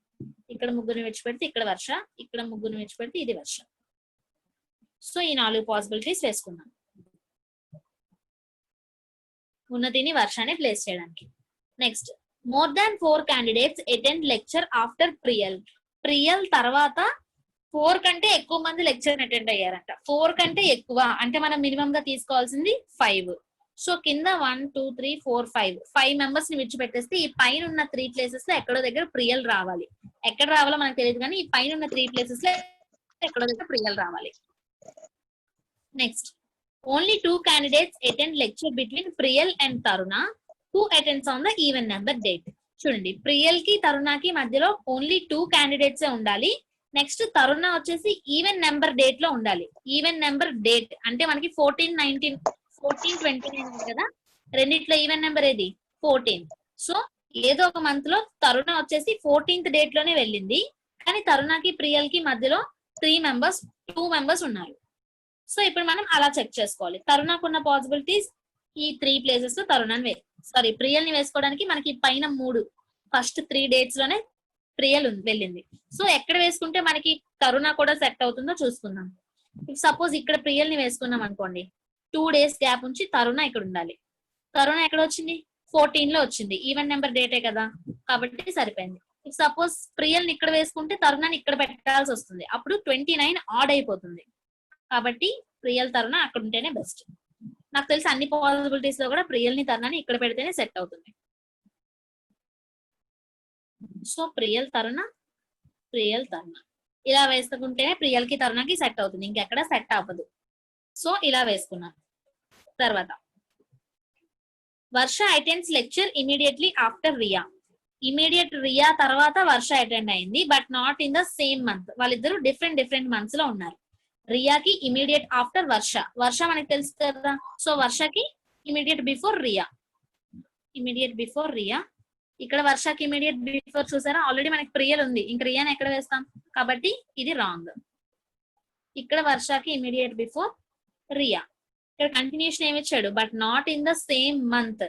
ఇక్కడ 3ని విడిచిపెడితే ఇక్కడ వర్ష, ఇక్కడ 3ని విడిచిపెడితే ఇది వర్ష. సో ఈ 4 పాసిబిలిటీస్ వేసుకున్నాం ఉన్నతిని వర్షాన్ని ప్లేస్ చేయడానికి. Next, more than 4 candidates attend lecture after Priyal. Priyal తర్వాత 4 కంటే ఎక్కువ మంది లెక్చర్ అటెండ్ అయ్యారంట. 4 కంటే ఎక్కువ అంటే మనం మినిమం గా తీసుకోవాల్సింది 5. సో కింద 1 2 3 4 5 మెంబర్స్ ని విడిచిపెట్టేస్తే ఈ పైన ఉన్న 3 ప్లేసెస్ లో ఎక్కడో దగ్గర ప్రియల్ రావాలి. ఎక్కడ రావాలో మనకు తెలియదు కానీ ఈ పైన ఉన్న 3 ప్లేసెస్ లో ఎక్కడో దగ్గర ప్రియల్ రావాలి. Next, only 2 candidates attend lecture between Priyal and Taruna who attends on the even number date. చూడండి ప్రియల్ కి తరుణకి మధ్యలో ఓన్లీ 2 candidates ఉండాలి. నెక్స్ట్ తరుణ వచ్చేసి ఈవెన్ నెంబర్ డేట్ లో ఉండాలి. ఈవెన్ నెంబర్ డేట్ అంటే మనకి 14, 19, 14, 29 కదా, రెండిట్లో ఈవెన్ నెంబర్ ఏది 14. సో ఏదో ఒక మంత్ లో తరుణ వచ్చేసి 14th డేట్ లోనే వెళ్ళింది, కానీ తరుణకి ప్రియల్ కి మధ్యలో 2 మెంబర్స్ ఉన్నారు. సో ఇప్పుడు మనం అలా చెక్ చేసుకోవాలి. తరుణకున్న పాసిబిలిటీస్ ఈ 3 ప్లేసెస్ లో ప్రియల్ ని వేసుకోవడానికి మనకి పైన 3 ఫస్ట్ 3 డేట్స్ లోనే ప్రియల్ వెళ్ళింది. సో ఎక్కడ వేసుకుంటే మనకి తరుణ కూడా సెట్ అవుతుందో చూసుకుందాం. సపోజ్ ఇక్కడ ప్రియల్ ని వేసుకున్నాం అనుకోండి, 2 days గ్యాప్ ఉంచి తరుణ ఇక్కడ ఉండాలి. తరుణ ఎక్కడ వచ్చింది, 14 లో వచ్చింది, ఈవెన్ నెంబర్ డేటే కదా కాబట్టి సరిపోయింది. సపోజ్ ప్రియల్ ని ఇక్కడ వేసుకుంటే తరుణని ఇక్కడ పెట్టాల్సి వస్తుంది, అప్పుడు 29 ఆడ్ అయిపోతుంది. కాబట్టి ప్రియల్ తరుణ అక్కడ ఉంటేనే బెస్ట్. నాకు తెలిసి అన్ని పాసిబిలిటీస్ లో కూడా ప్రియల్ ని తరుణని ఇక్కడ పెడితేనే సెట్ అవుతుంది. సో ప్రియల్ తరుణ ఇలా వేసుకుంటేనే ప్రియల్ కి తరుణకి సెట్ అవుతుంది, ఇంకెక్కడ సెట్ అవ్వదు. సో ఇలా వేసుకున్నాను. తర్వాత Varsha attends lecture immediately after Riya. Immediate Riya తర్వాత వర్ష అటెండ్ అయింది, but not in the same month. వాళ్ళిద్దరు డిఫరెంట్ మంత్స్ లో ఉన్నారు. రియాకి ఇమీడియట్ ఆఫ్టర్ వర్ష మనకి తెలుసు కదా. సో వర్షకి ఇమీడియట్ బిఫోర్ రియా. ఇక్కడ వర్షకి ఇమీడియట్ బిఫోర్ చూసారా, ఆల్రెడీ మనకి ప్రియల్ ఉంది, ఇంక రియాని ఎక్కడ వేస్తాం, కాబట్టి ఇది రాంగ్. ఇక్కడ వర్షకి ఇమీడియట్ బిఫోర్ రియా. ఇక్కడ కంటిన్యూషన్ ఏమి ఇచ్చాడు, but not in the same month.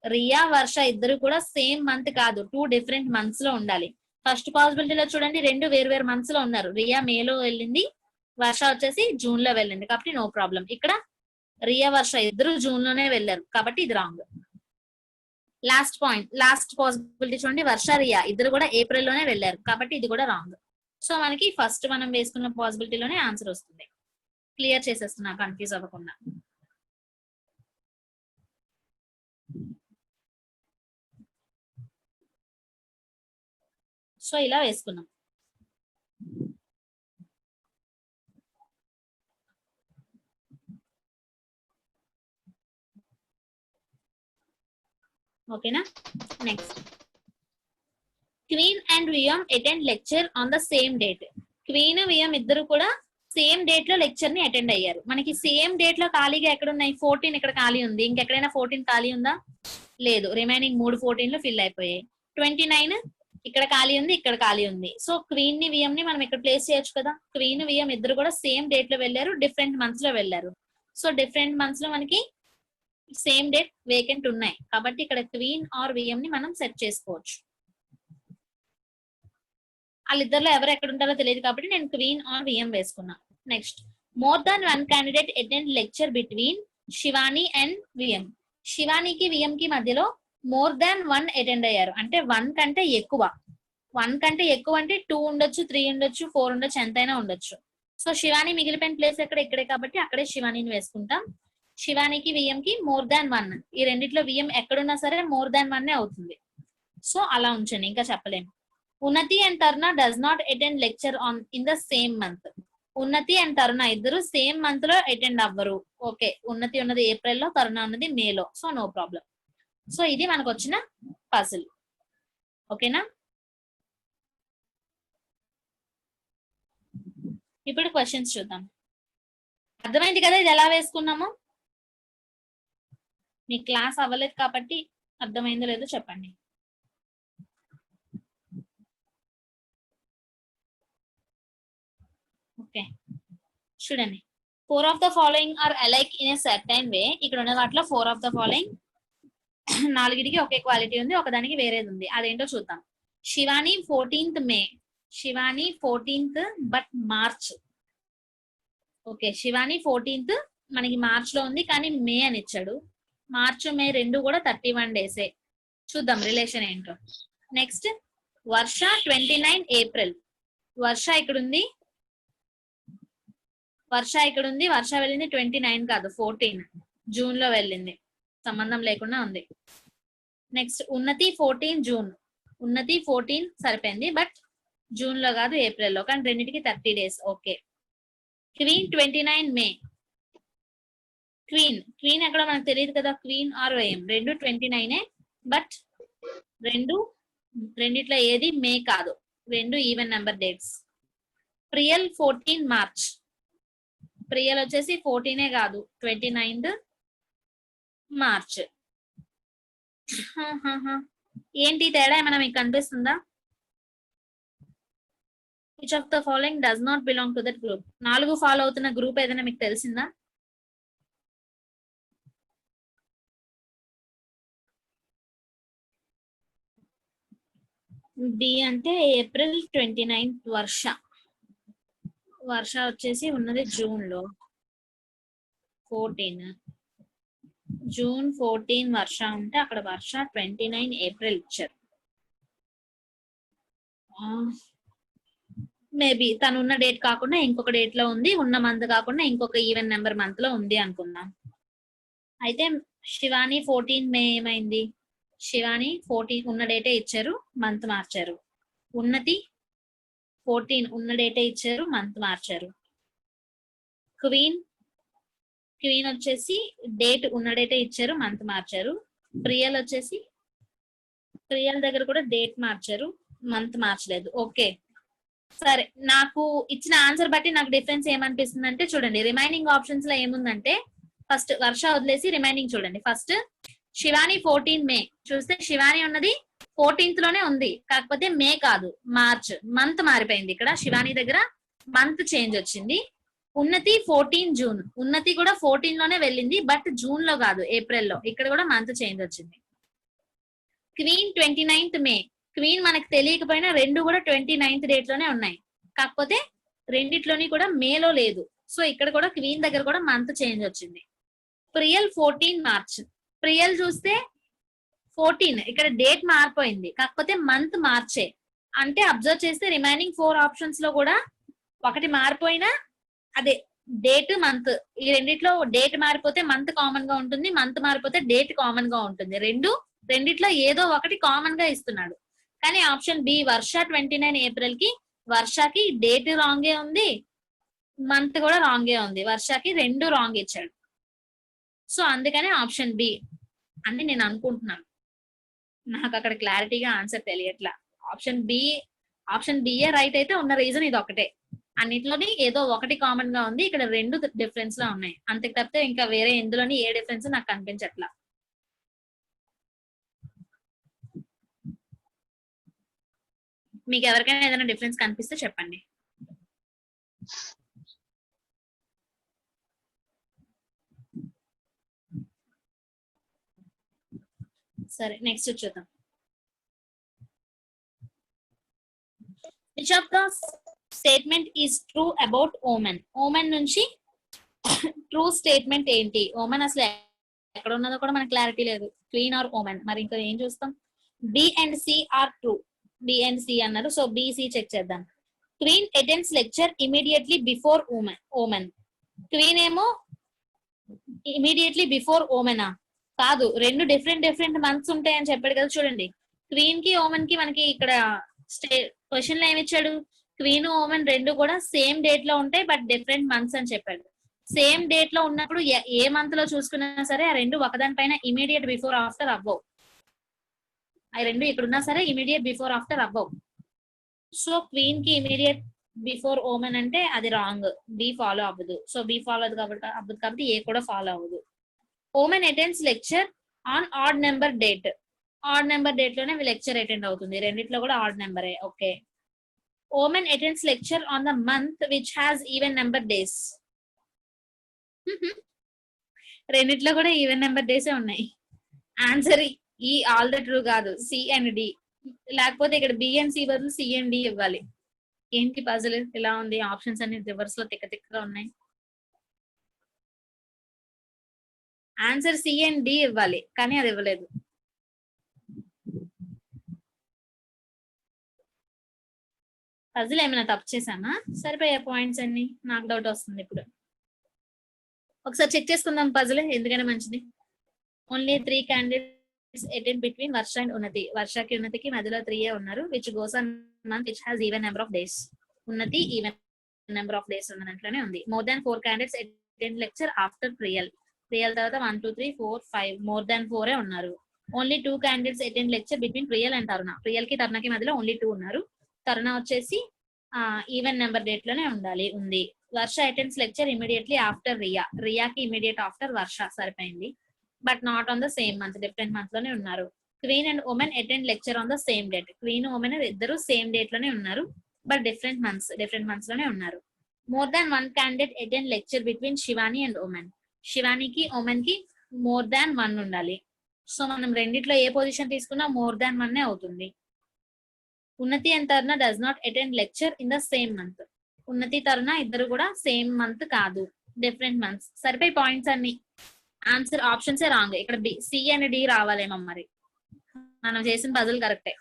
Riya Varsha ఇద్దరు కూడా సేమ్ మంత్ కాదు, 2 డిఫరెంట్ మంత్స్ లో ఉండాలి. ఫస్ట్ పాసిబిలిటీలో చూడండి 2 వేరు మంత్స్ లో ఉన్నారు. రియా మేలో వెళ్ళింది, వర్ష వచ్చేసి జూన్ లో వెళ్ళింది, కాబట్టి నో ప్రాబ్లం. ఇక్కడ రియా వర్ష ఇద్దరు జూన్ లోనే వెళ్ళారు, కాబట్టి ఇది wrong. Last point, last possibility చూడండి, వర్ష రియా ఇద్దరు కూడా ఏప్రిల్ లోనే వెళ్ళారు, కాబట్టి ఇది కూడా రాంగ్. సో మనకి ఫస్ట్ మనం వేసుకున్న పాసిబిలిటీలోనే ఆన్సర్ వస్తుంది. క్లియర్ చేసేస్తున్నా కన్ఫ్యూజ్ అవ్వకుండా. సో ఇలా వేసుకున్నాం. ఓకేనా. Next, queen and William attend lecture on the same date. Queen William ఇద్దరు కూడా సేమ్ డేట్ లో లెక్చర్ ని అటెండ్ అయ్యారు. మనకి సేమ్ డేట్ లో ఖాళీగా ఎక్కడ ఉన్నాయి, 14 ఇక్కడ ఖాళీ ఉంది. ఇంకెక్కడైనా 14 ఖాళీ ఉందా? లేదు. రిమైనింగ్ 3 14 ఫిల్ అయిపోయాయి. 29 ఇక్కడ ఖాళీ ఉంది, ఇక్కడ ఖాళీ ఉంది. సో క్వీన్ ని విలియం ని మనం ఇక్కడ ప్లేస్ చేయొచ్చు కదా. క్వీన్ విలియం ఇద్దరు కూడా సేమ్ డేట్ లో వెళ్ళారు, డిఫరెంట్ మంత్స్ లో వెళ్ళారు. సో డిఫరెంట్ మంత్స్ లో మనకి సేమ్ డేట్ వేకెంట్ ఉన్నాయి, కాబట్టి ఇక్కడ క్వీన్ ఆర్ విలియం ని మనం సెట్ చేసుకోవచ్చు. వాళ్ళిద్దరిలో ఎవరు ఎక్కడ ఉంటారో తెలియదు, కాబట్టి నేను క్వీన్ ఆర్ విలియం వేసుకున్నా. Next, more than 1 candidate attend lecture between Shivani and William. శివానికి విలియం కి మధ్యలో మోర్ దాన్ 1 అటెండ్ అయ్యారు, అంటే 1 కంటే ఎక్కువ. 1 కంటే ఎక్కువ అంటే 2 ఉండొచ్చు, 3 ఉండొచ్చు, 4 ఉండొచ్చు, ఎంతైనా ఉండొచ్చు. సో శివాని మిగిలిపోయిన ప్లేస్ ఇక్కడే కాబట్టి అక్కడే శివానిని వేసుకుంటాం. శివానికి విలియం కి మోర్ దాన్ 1, ఈ రెండిట్లో విలియం ఎక్కడున్నా సరే మోర్ దాన్ 1 అవుతుంది. సో అలా ఉంచండి, ఇంకా చెప్పలేము. Unnati and Taruna does not attend lecture on in the same month. Unnati and Taruna ఇద్దరు సేమ్ మంత్ లో అటెండ్ అవ్వరు. ఓకే, ఉన్నతి ఉన్నది ఏప్రిల్ లో, తరుణ ఉన్నది మేలో, సో నో ప్రాబ్లం. సో ఇది మనకు వచ్చిన పజిల్. ఓకేనా. ఇప్పుడు క్వశ్చన్స్ చూద్దాం. అర్థమైంది కదా ఇది ఎలా వేసుకున్నామో? మీ క్లాస్ అవ్వలేదు కాబట్టి అర్థమైందో లేదో చెప్పండి. ఓకే, చూడండి. 4 of the following are alike in a certain way. ఇక్కడ ఉన్న వాటిలో 4 of the following 4కి ఒకే క్వాలిటీ ఉంది, ఒకదానికి వేరేది ఉంది. అదేంటో చూద్దాం. Shivani 14th May, Shivani 14th but March. Okay, Shivani 14th మనకి మార్చ్ లో ఉంది, కానీ మే అని ఇచ్చాడు. మార్చ్ మే రెండు కూడా 31 డేసే. చూద్దాం రిలేషన్ ఏంటో. నెక్స్ట్, వర్ష 29 ఏప్రిల్. వర్ష ఇక్కడ ఉంది, వర్ష ఇక్కడ ఉంది. వర్ష వెళ్ళింది 29 కాదు, 14 జూన్ లో వెళ్ళింది, సంబంధం లేకుండా ఉంది. నెక్స్ట్, ఉన్నతి 14 జూన్. ఉన్నతి 14 సరిపోయింది, బట్ జూన్ లో కాదు ఏప్రిల్ లో, కానీ రెండింటికి 30 డేస్. ఓకే. క్వీన్ 29 మే. క్వీన్ ఎక్కడ మనకు తెలియదు కదా, క్వీన్ ఆర్ విలియం రెండు 29, బట్ రెండిట్లో ఏది మే కాదు, రెండు even number dates. Priyal 14 March. Priyal వచ్చేసి 14 కాదు, 29th మార్చ్. ఏంటి తేడా ఏమైనా మీకు కనిపిస్తుందా? Which of the following does not belong to that group? 4 follow అవుతున్న గ్రూప్ ఏదైనా మీకు తెలిసిందా? బి అంటే ఏప్రిల్ 29 వర్ష. వర్ష వచ్చేసి ఉన్నది జూన్ లో 14, జూన్ 14 వర్ష ఉంటే అక్కడ వర్ష 29 ఏప్రిల్ ఇచ్చారు. మేబీ తను ఉన్న డేట్ కాకుండా ఇంకొక డేట్ లో ఉంది, ఉన్న మంత్ కాకుండా ఇంకొక ఈవెన్ నెంబర్ మంత్ లో ఉంది అనుకుందాం. అయితే శివాని 14 మే ఏమైంది? శివాని 14 ఉన్న డేటే ఇచ్చారు, మంత్ మార్చారు. ఉన్నతి 14 ఉన్న డేటే ఇచ్చారు, మంత్ మార్చారు. క్వీన్ వచ్చేసి డేట్ ఉన్న డేటే ఇచ్చారు, మంత్ మార్చారు. ప్రియల్ వచ్చేసి ప్రియల్ దగ్గర కూడా డేట్ మార్చారు, మంత్ మార్చలేదు. ఓకే సరే, నాకు ఇచ్చిన ఆన్సర్ బట్టి నాకు డిఫరెన్స్ ఏమనిపిస్తుంది అంటే, చూడండి రిమైనింగ్ ఆప్షన్స్ లో ఏముందంటే, ఫస్ట్ వర్ష వదిలేసి రిమైనింగ్ చూడండి. ఫస్ట్ శివాని 14 మే చూస్తే శివాని ఉన్నది 14th లోనే ఉంది, కాకపోతే మే కాదు మార్చ్, మంత్ మారిపోయింది. ఇక్కడ శివాని దగ్గర మంత్ చేంజ్ వచ్చింది. ఉన్నతి 14 జూన్. ఉన్నతి కూడా 14 లోనే వెళ్ళింది, బట్ జూన్ లో కాదు, ఏప్రిల్ లో. ఇక్కడ కూడా మంత్ చేంజ్ వచ్చింది. క్వీన్ 29th మే. క్వీన్ మనకు తెలియకపోయినా రెండు కూడా 29th డేట్ లోనే ఉన్నాయి, కాకపోతే రెండిట్లోని కూడా మేలో లేదు. సో ఇక్కడ కూడా క్వీన్ దగ్గర కూడా మంత్ చేంజ్ వచ్చింది. ప్రియల్ 14 మార్చ్. ప్రియల్ చూస్తే 14, ఇక్కడ డేట్ మారిపోయింది, కాకపోతే మంత్ మార్చే. అంటే అబ్జర్వ్ చేస్తే రిమైనింగ్ 4 ఆప్షన్స్ లో కూడా ఒకటి మారిపోయినా అదే డేట్ మంత్, ఈ రెండిట్లో డేట్ మారిపోతే మంత్ కామన్ గా ఉంటుంది, మంత్ మారిపోతే డేట్ కామన్ గా ఉంటుంది. రెండిట్లో ఏదో ఒకటి కామన్ గా ఇస్తున్నాడు. కానీ ఆప్షన్ బి వర్ష 29 ఏప్రిల్ కి, వర్షకి డేట్ రాంగే ఉంది, మంత్ కూడా రాంగే ఉంది. వర్షకి రెండు రాంగ్ ఇచ్చాడు. సో అందుకని ఆప్షన్ బి అని నేను అనుకుంటున్నాను. నాకు అక్కడ క్లారిటీగా ఆన్సర్ తెలియట్లా. ఆప్షన్ బిఏ రైట్ అయితే ఉన్న రీజన్ ఇది ఒకటే. అన్నిట్లోని ఏదో ఒకటి కామన్ గా ఉంది, ఇక్కడ రెండు డిఫరెన్స్ లా ఉన్నాయి. అంతకు తప్పితే ఇంకా వేరే ఎందులోని ఏ డిఫరెన్స్ నాకు కనిపించట్లా. మీకు ఎవరికైనా ఏదైనా డిఫరెన్స్ కనిపిస్తే చెప్పండి. సరే, నెక్స్ట్ చూద్దాం. Which of the statement is true about Omen? Omen నుంచి ట్రూ స్టేట్మెంట్ ఏంటి? ఓమెన్ అసలు ఎక్కడ ఉన్నదో కూడా మనకు క్లారిటీ లేదు. క్వీన్ ఆర్ ఓమెన్, మరి ఇంకా ఏం చూస్తాం? B and C are true. B and C అన్నారు, సో బిసి చెక్ చేద్దాం. Queen attends lecture immediately before Omen. Queen ఏమో ఇమీడియట్లీ బిఫోర్ ఓమెనా? కాదు, రెండు డిఫరెంట్ మంత్స్ ఉంటాయని చెప్పాడు కదా. చూడండి, క్వీన్ కి ఓమెన్ కి మనకి ఇక్కడ క్వశ్చన్ లో ఏమిచ్చాడు? క్వీన్ ఓమెన్ రెండు కూడా సేమ్ డేట్ లో ఉంటాయి, బట్ డిఫరెంట్ మంత్స్ అని చెప్పాడు. సేమ్ డేట్ లో ఉన్నప్పుడు ఏ మంత్ లో చూసుకున్నా సరే ఆ రెండు ఒకదానిపైన ఇమీడియట్ బిఫోర్ ఆఫ్టర్ అవ్వవు. ఆ రెండు ఇక్కడ ఉన్నా సరే ఇమీడియట్ బిఫోర్ ఆఫ్టర్ అవ్వవు. సో క్వీన్ కి ఇమీడియట్ బిఫోర్ ఓమెన్ అంటే అది రాంగ్, బి ఫాలో అవ్వదు. సో బి ఫాలో అవ్వదు కాబట్టి ఏ కూడా ఫాలో అవ్వదు. Omen attends lecture on odd number date. Odd number date లోనే లెక్చర్ అటెండ్ అవుతుంది, రెండిట్లో కూడా ఆడ్ నెంబరే. Okay. Omen attends lecture on the month which has even number days. రెండిట్లో కూడా ఈవెన్ నెంబర్ డేసే ఉన్నాయి. Answer E all the true కాదు, సి అండ్ డి. లేకపోతే ఇక్కడ బి అండ్ సి బదులు సి అండ్ డి ఇవ్వాలి. ఏంటి పజిల్ ఇలా ఉంది? ఆప్షన్స్ అన్ని రివర్స్ లో తిక్కగా ఉన్నాయి. ఆన్సర్ సి అండ్ డి ఇవ్వాలి, కానీ అది ఇవ్వలేదు. పజిల్ ఏమైనా తప్పు చేశానా? సరిపోయే పాయింట్స్ అన్ని. నాకు డౌట్ వస్తుంది ఇప్పుడు. ఒకసారి చెక్ చేసుకుందాం పజిల్, ఎందుకైనా మంచిది. Only 3 candidates attend between Varsha and Unnati. వర్షకి ఉన్నతికి మధ్యలో 3 ఉన్నారు. Which goes on month which has even number of days. Unnati even number of days ఉన్న దాంట్లోనే ఉంది. More than 4 candidates attend lecture after Priyal. Priyal తర్వాత 1 2 3 4 5 మోర్ దాన్ 4 ఉన్నారు. Only 2 candidates attend lecture between Priyal and Taruna. Priyal కి తరుణకి మధ్యలో ఓన్లీ 2 ఉన్నారు. తరుణ వచ్చేసి ఈవెన్ నెంబర్ డేట్ లోనే ఉంది. Varsha attends lecture immediately after Riya. రియాకి ఇమీడియట్ ఆఫ్టర్ వర్ష, సరిపోయింది. But not on the same month, different month లోనే ఉన్నారు. Queen and Omen attend lecture on the same date. Queen Omen ఇద్దరు సేమ్ డేట్ లోనే ఉన్నారు, బట్ డిఫరెంట్ మంత్స్ లోనే ఉన్నారు. More than 1 candidate attend lecture between Shivani and Omen. శివానికి Omen కి more than 1 ఉండాలి. సో మనం రెండిట్లో ఏ పొజిషన్ తీసుకున్నా మోర్ దాన్ 1 అవుతుంది. Unnati and Taruna does not attend lecture in the same month. Unnati Taruna ఇద్దరు కూడా సేమ్ మంత్ కాదు, డిఫరెంట్ మంత్స్. సరిపోయి పాయింట్స్ అన్ని. ఆన్సర్ ఆప్షన్సే రాంగ్. ఇక్కడ బి, సి అండ్ డి రావాలేమో. మరి మనం చేసిన పజిల్ కరెక్టే.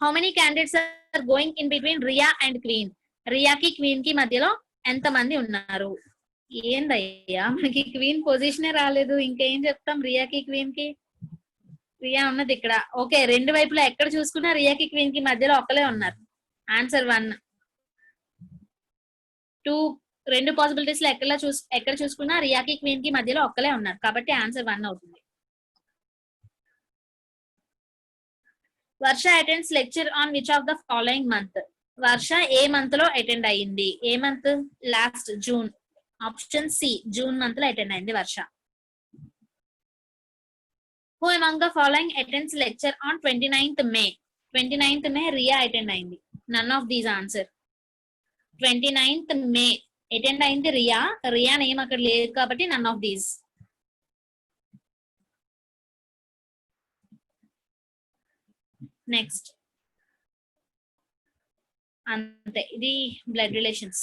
How many candidates are going in between Riya and Queen? రియాకి క్వీన్ కి మధ్యలో ఎంత మంది ఉన్నారు? ఏందయ్యా, మనకి క్వీన్ పొజిషనే రాలేదు, ఇంకేం చెప్తాం రియాకి క్వీన్ కి? రియా ఉన్నది ఇక్కడ. ఓకే, రెండు వైపులా ఎక్కడ చూసుకున్నా రియాకి క్వీన్ కి మధ్యలో ఒక్కలే ఉన్నారు. ఆన్సర్ 1 2 రెండు పాసిబిలిటీస్ లో ఎక్కడ చూసుకున్నా రియాకి క్వీన్ కి మధ్యలో ఒక్కలే ఉన్నారు, కాబట్టి ఆన్సర్ 1 అవుతుంది. Varsha attends lecture on which of the following month? Varsha ఏ మంత్ లో అటెండ్ అయ్యింది? ఏ month? Last June. Option C, June month లో అటెండ్ అయింది Varsha. Who among the following attends lecture on 29th May? 29th May Riya attend అయింది. None of these answer. 29th May attend అయింది Riya. Riya name అక్కడ లేదు కాబట్టి నన్ ఆఫ్ దీస్. నెక్స్ట్ అంతే, ఇది blood relations.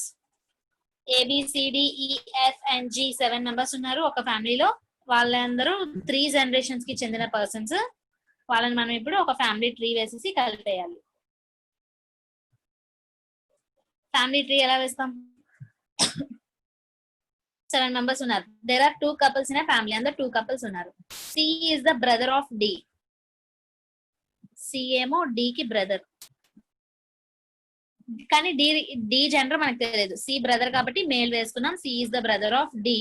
ABCDEFNG 7 members ఉన్నారు ఒక ఫ్యామిలీలో. వాళ్ళందరూ 3 generations కి చెందిన పర్సన్స్. వాళ్ళని మనం ఇప్పుడు ఒక ఫ్యామిలీ ట్రీ వేసేసి కలిపేయాలి. ఫ్యామిలీ ట్రీ ఎలా వేస్తాం? 7 మెంబర్స్ ఉన్నారు. There are 2 couples in family. అందరు 2 couples ఉన్నారు. C is the brother of D. C ఏమో D కి బ్రదర్, కానీ డి జెండర్ మనకు తెలియదు. సి బ్రదర్ కాబట్టి మేల్ వేసుకున్నాం. C is the brother of D,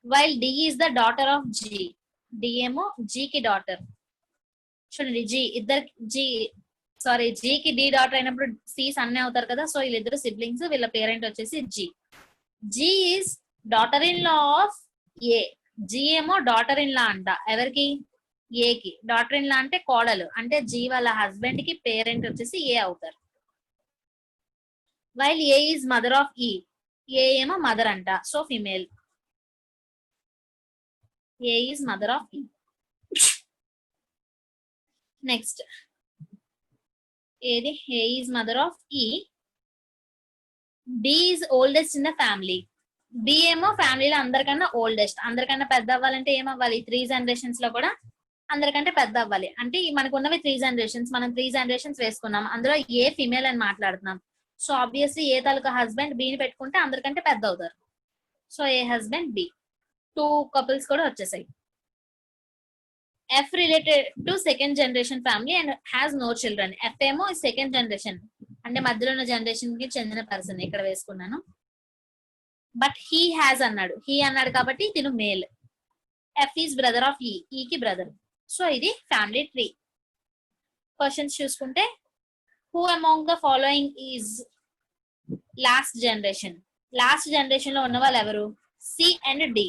while D is the daughter of G. D ఏమో జి కి డాటర్. చూడండి జి ఇద్దరు జి కి డి డాటర్ అయినప్పుడు సి సన్నే అవుతారు కదా. సో వీళ్ళిద్దరు సిబ్లింగ్స్. వీళ్ళ పేరెంట్ వచ్చేసి G. G is daughter in law of A. G ఏమో డాటర్ ఇన్ లా అంట. ఎవరికి? ఏ కి. డాటర్ ఇన్ లా అంటే కోడలు. అంటే జి వాళ్ళ హస్బెండ్ కి పేరెంట్ వచ్చేసి ఏ అవుతారు. While A is mother of E. A ఏమో మదర్ అంట. So female. A is mother of E. Next ఏది? A is mother of E. B is oldest in the family. B ఏమో ఫ్యామిలీలో అందరికన్నా oldest. అందరికన్నా పెద్ద అవ్వాలంటే ఏమవ్వాలి? 3 generations లో కూడా అందరికంటే పెద్ద అవ్వాలి. అంటే మనకు ఉన్నవి 3 generations. మనం 3 generations వేసుకున్నాం. అందులో ఏ ఫిమేల్ అని మాట్లాడుతున్నాం. సో ఆబ్వియస్లీ ఏ తాలూకా హస్బెండ్ బిని పెట్టుకుంటే అందరికంటే పెద్ద అవుతారు. So A husband B. 2 couples కూడా వచ్చేసాయి. F related to second generation family and has no children. F ఏమో సెకండ్ జనరేషన్ అంటే మధ్యలో ఉన్న జనరేషన్ కి చెందిన పర్సన్. ఇక్కడ వేసుకున్నాను. బట్ హీ హ్యాస్ అన్నాడు. హీ అన్నాడు కాబట్టి తిను male. F is brother of E. E కి బ్రదర్. సో ఇది ఫ్యామిలీ ట్రీ. క్వశ్చన్స్ చూసుకుంటే who among the following is last generation? Last generation లో ఉన్న వాళ్ళు ఎవరు? C and D.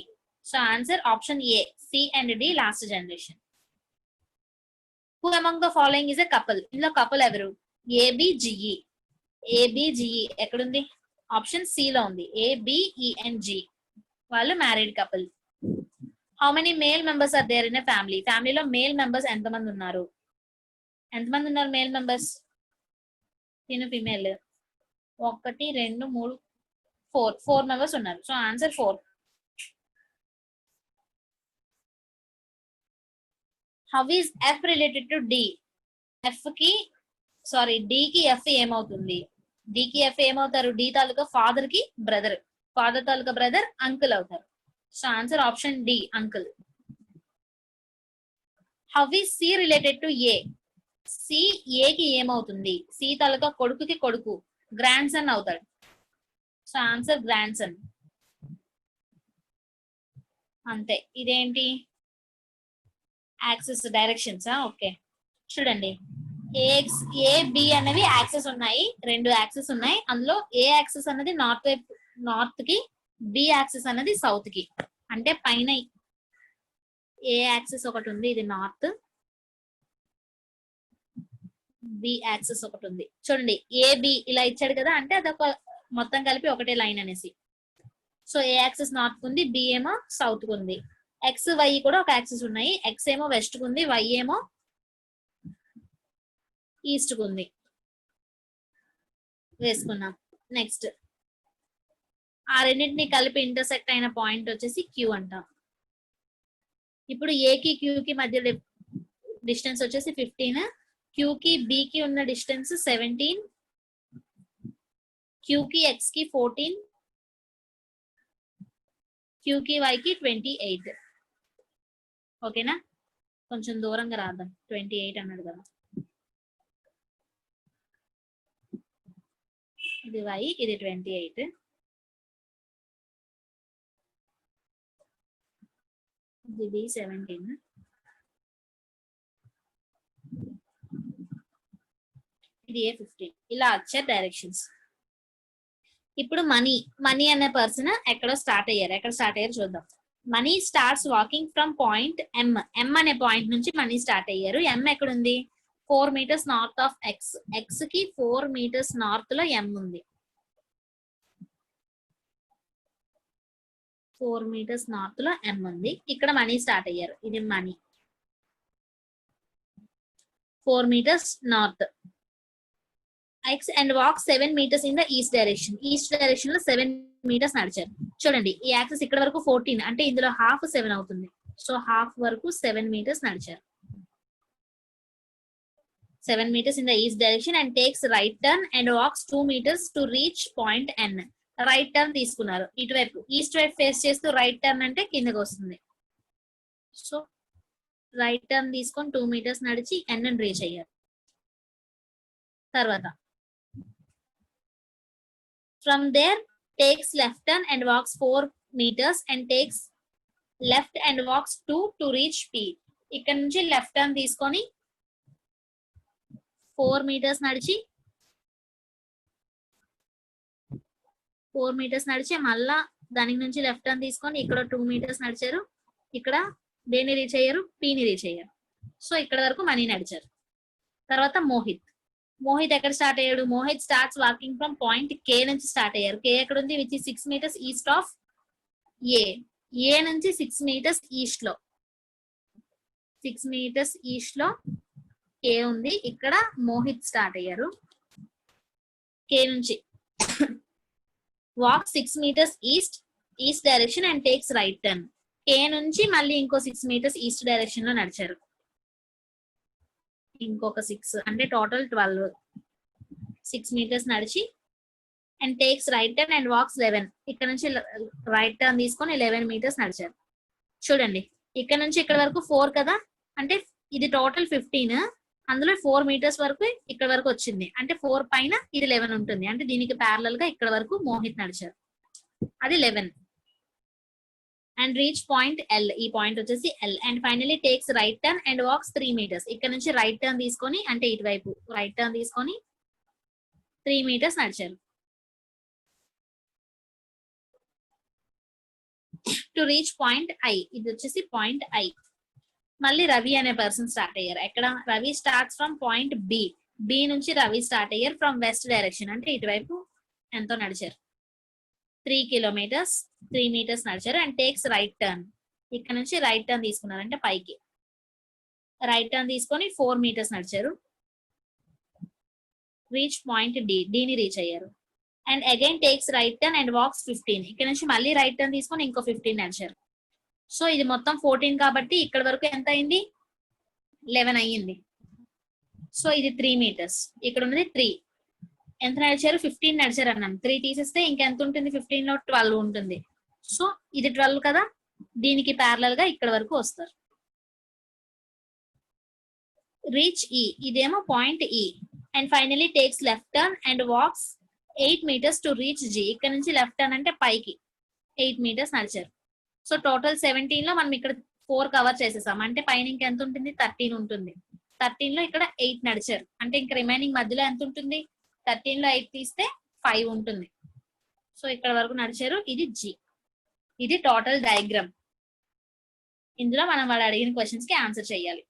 So answer option A, C and D last generation. who among the following is a couple? ఇందులో couple ఎవరు? A B G E. ఏబిజిఈ ఎక్కడుంది? Option C లో ఉంది. A B E and G వాళ్ళు married couple. How many male members are there in a family? ఫ్యామిలీలో male members ఎంతమంది ఉన్నారు? ఎంతమంది ఉన్నారు మేల్ మెంబర్స్? తిను ఫిమేల్. 1 2 3 4 మెంబర్స్ ఉన్నారు. So answer 4. How is F related to D? D కి ఎఫ్ ఏమవుతుంది? డి కి ఎఫ్ ఏమవుతారు? డి తాలూకా ఫాదర్ కి బ్రదర్. ఫాదర్ తాలూకా బ్రదర్ అంకుల్ అవుతారు. So answer option D, uncle. How is C related to A? C ఏ కి ఏమవుతుంది? సి తాలూకా కొడుకుకి కొడుకు, గ్రాండ్ సన్ అవుతాడు. So answer grand son. అంతే. ఇదేంటి? Axis directions. ఓకే చూడండి, ఏ బి అనేవి యాక్సెస్ ఉన్నాయి. 2 యాక్సెస్ ఉన్నాయి. అందులో ఏ యాక్సెస్ అన్నది నార్త్ కి, బి యాక్సెస్ అన్నది సౌత్ కి. అంటే పైన ఏ యాక్సెస్ ఒకటి ఉంది, ఇది నార్త్. బి యాక్సెస్ ఒకటి ఉంది. చూడండి ఏబి ఇలా ఇచ్చాడు కదా, అంటే అదొక మొత్తం కలిపి ఒకటే లైన్ అనేసి. సో ఏ యాక్సెస్ నార్త్ ఉంది, బి ఏమో సౌత్ కు ఉంది. ఎక్స్ వై కూడా ఒక యాక్సెస్ ఉన్నాయి. ఎక్స్ ఏమో వెస్ట్ కు ఉంది, వై ఏమో ఈస్ట్ కు ఉంది. వేసుకున్నాం. నెక్స్ట్ ఆ రెండింటిని కలిపి ఇంటర్సెక్ట్ అయిన పాయింట్ వచ్చేసి క్యూ అంటాం. ఇప్పుడు ఏ కి క్యూ కి మధ్య డిస్టెన్స్ వచ్చేసి 15. క్యూ కి బి కి ఉన్న డిస్టెన్స్ 17. క్యూ కి ఎక్స్ కి 14. క్యూ కి వై కి 28. ఓకేనా? కొంచెం దూరంగా రాద్దాం. 28 అన్నాడు కదా. ఇది వై, ఇది 28. ఇది 17. ఇది ఏ 15. ఇలా వచ్చే డైరెక్షన్స్. ఇప్పుడు మనీ అనే పర్సన్ ఎక్కడో స్టార్ట్ అయ్యారు. ఎక్కడ స్టార్ట్ అయ్యారు చూద్దాం. Mani starts walking from point M అనే పాయింట్ నుంచి మనీ స్టార్ట్ అయ్యారు. ఎం ఎక్కడుంది? 4 meters north of X. X కి 4 meters నార్త్ లో ఎం ఉంది. 4 meters నార్త్ లో M ఉంది. ఇక్కడ మనీ స్టార్ట్ అయ్యారు. ఇది money 4 meters north. X and walk 7 meters in the east direction. East direction లో 7 meters నడిచారు. చూడండి ఈ యాక్సిస్ ఇక్కడ వరకు 14 అంటే ఇందులో హాఫ్ 7 అవుతుంది. సో హాఫ్ వరకు 7 meters నడిచారు. 7 meters in the east direction and takes right turn and walks 2 meters to reach point N. Right turn తీసుకున్నారు. ఇటువైపు ఈస్ట్ వైపు ఫేస్ చేస్తూ రైట్ టర్న్ అంటే కిందకి వస్తుంది. సో రైట్ టర్న్ తీసుకొని 2 meters నడిచి N రీచ్ అయ్యారు. తర్వాత from there takes left turn and walks 4 meters and takes left and walks 2 to reach P. ఇక్కడ నుంచి లెఫ్ట్ టర్న్ తీసుకొని 4 meters నడిచి 4 meters నడిచి మళ్ళా దానికి నుంచి లెఫ్ట్ టర్న్ తీసుకొని ఇక్కడ 2 meters నడిచారు. ఇక్కడ దేన్ని రీచ్ అయ్యారు? పీని రీచ్ అయ్యారు. సో ఇక్కడ వరకు మనీ నడిచారు. తర్వాత మోహిత్ ఎక్కడ స్టార్ట్ అయ్యాడు? Mohit starts walking from point K నుంచి స్టార్ట్ అయ్యారు. కే ఎక్కడ ఉంది? Which 6 meters east of A నుంచి 6 meters ఈస్ట్ లో 6 meters ఈస్ట్ లో కే ఉంది. ఇక్కడ మోహిత్ స్టార్ట్ అయ్యారు. కే నుంచి walk 6 meters east direction and takes right turn. K నుంచి మళ్ళీ ఇంకో 6 meters ఈస్ట్ డైరెక్షన్ లో నడిచారు. ఇంకొక 6 అంటే టోటల్ 12. 6 meters నడిచి and takes right turn and walks 11. ఇక్కడ నుంచి రైట్ టర్న్ తీసుకొని 11 meters నడిచారు. చూడండి ఇక్కడ నుంచి ఇక్కడ వరకు 4 కదా, అంటే ఇది టోటల్ 15. అందులో 4 meters వరకు ఇక్కడ వరకు వచ్చింది. అంటే 4 పైన ఇది 11 ఉంటుంది. అంటే దీనికి ప్యారలల్ గా ఇక్కడ వరకు మోహిత్ నడిచారు. అది 11 అండ్ రీచ్ పాయింట్ ఎల్. ఈ పాయింట్ వచ్చేసి L. And finally takes right turn and walks 3 meters. ఇక్కడ నుంచి రైట్ టర్న్ తీసుకొని అంటే ఇటువైపు రైట్ టర్న్ తీసుకొని 3 meters నడిచారు. To reach point I. ఇది వచ్చేసి పాయింట్ ఐ. మళ్ళీ రవి అనే పర్సన్ స్టార్ట్ అయ్యారు. ఎక్కడ? Ravi starts from point B నుంచి రవి స్టార్ట్ అయ్యారు ఫ్రమ్ వెస్ట్ డైరెక్షన్. అంటే ఇటువైపు ఎంతో నడిచారు. 3 kilometers 3 meters నడిచారు అండ్ టేక్స్ రైట్ టర్న్. ఇక్కడ నుంచి రైట్ టర్న్ తీసుకున్నారు అంటే పైకి రైట్ టర్న్ తీసుకొని 4 meters నడిచారు. రీచ్ పాయింట్ డిని రీచ్ అయ్యారు. And again takes right turn and walks 15. ఇక్కడ నుంచి మళ్ళీ రైట్ టర్న్ తీసుకొని ఇంకో 15 నడిచారు. సో ఇది మొత్తం 14 కాబట్టి ఇక్కడ వరకు ఎంత అయింది? 11 అయ్యింది. సో ఇది 3 meters. ఇక్కడ ఉన్నది 3. ఎంత నడిచారు? 15 నడిచారు అన్నాను. 3 తీసేస్తే ఇంకెంత ఉంటుంది? 15 లో 12 ఉంటుంది. సో ఇది 12 కదా, దీనికి ప్యారలల్ గా ఇక్కడ వరకు వస్తారు. రీచ్ ఈ. ఇదేమో point E. And finally takes left turn and walks 8 meters to reach G. ఇక్కడ నుంచి లెఫ్ట్ టర్న్ అంటే పైకి 8 meters నడిచారు. సో టోటల్ 17 లో మనం ఇక్కడ 4 కవర్ చేసేసాం. అంటే పైన ఇంకా ఎంత ఉంటుంది? 13 ఉంటుంది. 13 లో ఇక్కడ 8 నడిచారు. అంటే ఇంకా రిమైనింగ్ మధ్యలో ఎంత ఉంటుంది? 13 లో 8 తీస్తే 5 ఉంటుంది. సో ఇక్కడ వరకు నడిచారు. ఇది జి. ఇది టోటల్ డయాగ్రామ్. ఇందులో మనం వాళ్ళు అడిగిన క్వశ్చన్స్ కి ఆన్సర్ చేయాలి.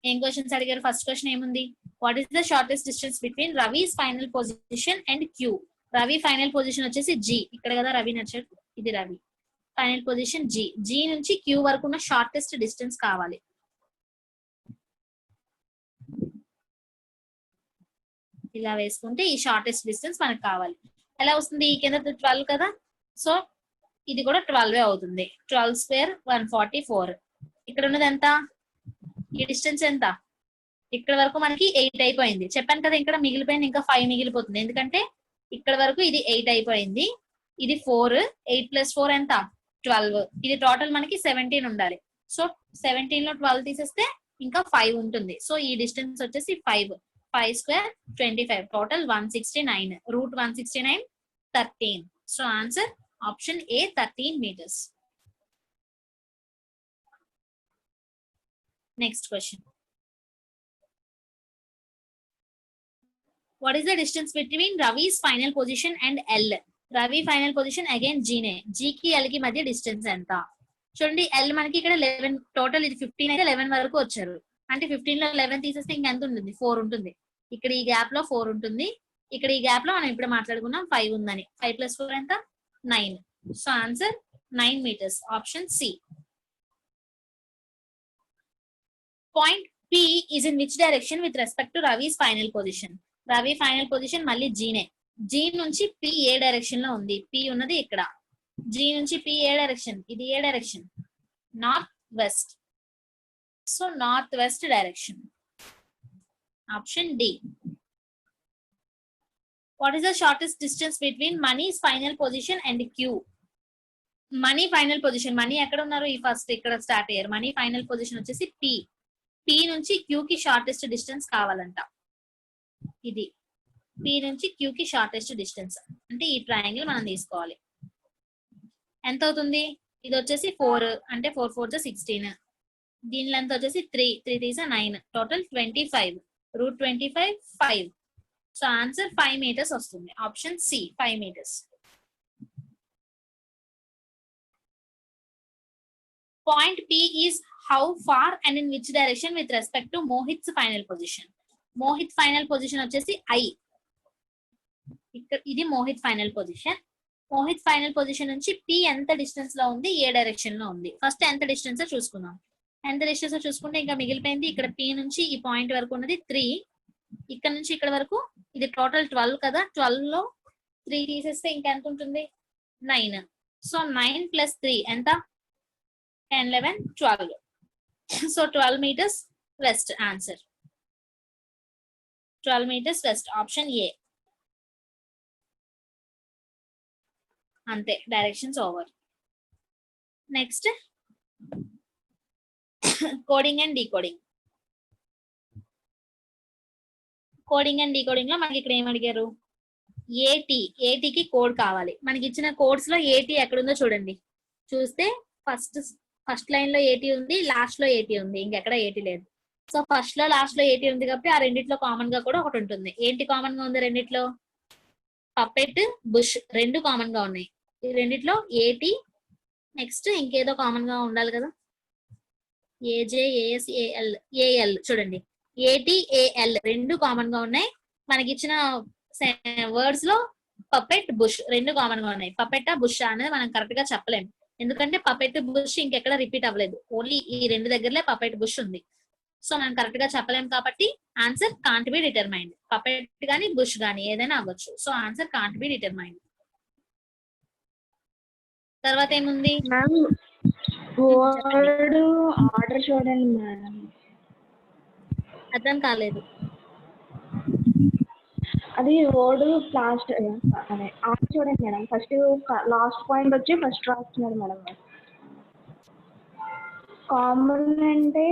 ఏం క్వశ్చన్స్ అడిగారు? ఫస్ట్ క్వశ్చన్ ఏముంది? What is the shortest distance between Ravi's final position and Q. Ravi final position వచ్చేసి జి. ఇక్కడ కదా రవి నడిచాడు. ఇది Ravi final position G. G నుంచి క్యూ వరకు ఉన్న షార్టెస్ట్ డిస్టెన్స్ కావాలి. ఇలా వేసుకుంటే ఈ షార్టెస్ట్ డిస్టెన్స్ మనకు కావాలి. ఎలా వస్తుంది? ఈ కింద 12 కదా, సో ఇది కూడా 12 అవుతుంది. 12 square 144. ఇక్కడ ఉన్నది ఎంత? ఈ డిస్టెన్స్ ఎంత? ఇక్కడ వరకు మనకి 8 అయిపోయింది. చెప్పాను కదా, ఇక్కడ మిగిలిపోయింది ఇంకా 5 మిగిలిపోతుంది. ఎందుకంటే ఇక్కడ వరకు ఇది 8 అయిపోయింది. ఇది 4. 8 + 4 ఎంత? 12. ఇది టోటల్ మనకి 17 ఉండాలి. సో 17 లో 12 తీసేస్తే ఇంకా 5 ఉంటుంది. సో ఈ డిస్టెన్స్ వచ్చేసి 5. 5 square 25. Total 169. Root 169 13. So answer option A 13 meters. Next question. What is the distance between Ravi's final position and L? Ravi final position again G నే. G కి L కి మధ్య డిస్టెన్స్ ఎంత? చూడండి L మనకి ఇక్కడ 11. టోటల్ ఇది 15 అయితే 11 వరకు వచ్చారు. అంటే 15 లో 11 తీసేస్తే ఇంకెంత ఉంటుంది? 4 ఉంటుంది. ఇక్కడ ఈ గ్యాప్ లో 4 ఉంటుంది. ఇక్కడ ఈ గ్యాప్ లో మనం ఇప్పుడు మాట్లాడుకున్నాం 5 ఉందని. 5 + 4 ఎంత? 9. So answer 9 meters. Option C. Point P is in which direction with respect to Ravi's final position? Ravi final position మళ్ళీ G నే. G నుంచి P ఏ డైరెక్షన్ లో ఉంది? P ఉన్నది ఇక్కడ. G నుంచి P ఏ డైరెక్షన్? ఇది ఏ direction? North west. So north west direction. Option D. What is the shortest distance between Mani's final position and Q? Money final position, money ఎక్కడ ఉన్నారు? ఈ ఫస్ట్ ఇక్కడ స్టార్ట్ అయ్యారు. మనీ ఫైనల్ పొజిషన్ వచ్చేసి P. P నుంచి Q కి shortest distance కావాలంట. ఇది P నుంచి Q కి షార్టెస్ట్ డిస్టెన్స్ అంటే ఈ ట్రయాంగిల్ మనం తీసుకోవాలి. ఎంత అవుతుంది? ఇది వచ్చేసి 4 అంటే 4 4 16. దీని లెంత్ వచ్చేసి 3 3 9, టోటల్ 25. √25 5. సో ఆన్సర్ 5 meters వస్తుంది. Option C 5 meters. Point P is how far and in which direction with respect to Mohit's final position. Mohit final position వచ్చేసి I. ఇక్కడ ఇది Mohit final position. Mohit final position నుంచి P ఎంత distance లో ఉంది, ఏ direction లో ఉంది? ఫస్ట్ ఎంత డిస్టెన్స్ చూసుకుందాం. ఎంత డిస్టెన్స్ చూసుకుంటే ఇంకా మిగిలిపోయింది ఇక్కడ P నుంచి ఈ పాయింట్ వరకు ఉన్నది 3. ఇక్కడ నుంచి ఇక్కడ వరకు ఇది టోటల్ 12 కదా. 12 లో 3 తీసేస్తే ఇంకా ఎంత ఉంటుంది? 9. సో 9 + 3 ఎంత? 10 11 12. So 12 meters west answer. 12 meters west. Option A. అంతే, directions over. Next coding and decoding. Coding and decoding లో మనకి ఇక్కడ ఏం అడిగారు? ఏటీకి కోడ్ కావాలి. మనకి ఇచ్చిన కోడ్స్ లో ఏటీ ఎక్కడుందో చూడండి. చూస్తే ఫస్ట్ లైన్ లో ఏటీ ఉంది, లాస్ట్ లో ఏటీ ఉంది, ఇంకెక్కడ ఏటీ లేదు. సో ఫస్ట్ లో లాస్ట్ లో ఏటీ ఉంది కాబట్టి ఆ రెండిట్లో కామన్ గా కూడా ఒకటి ఉంటుంది. ఏంటి కామన్ గా ఉంది రెండిట్లో? పప్పెట్, బుష్ రెండు కామన్ గా ఉన్నాయి. ఈ రెండిట్లో ఏటీ, నెక్స్ట్ ఇంకేదో కామన్ గా ఉండాలి కదా. ఏజే, ఏఎస్, ఏఎల్ చూడండి. ఏటీ, ఏఎల్ రెండు కామన్ గా ఉన్నాయి. మనకి ఇచ్చిన వర్డ్స్ లో పప్పెట్, బుష్ రెండు కామన్ గా ఉన్నాయి. పప్పెట్టా బుష్ అనేది మనం కరెక్ట్ గా చెప్పలేము. ఎందుకంటే పప్పెట్, బుష్ ఇంకెక్కడ రిపీట్ అవ్వలేదు. ఓన్లీ ఈ రెండు దగ్గరలే పప్పెట్, బుష్ ఉంది. సో మనం కరెక్ట్ గా చెప్పలేము కాబట్టి answer can't be determined. Puppet గానీ బుష్ గానీ ఏదైనా అవ్వచ్చు. So answer can't be determined. తర్వాత ఏముంది? ఆర్డర్ చూడండి మేడం. అర్థం కాలేదు. అది వర్డ్ లాస్ట్ అదే ఆర్డర్ చూడండి మేడం. ఫస్ట్ లాస్ట్ పాయింట్ వచ్చి ఫస్ట్ రాస్తున్నారు మేడం. కామన్ అంటే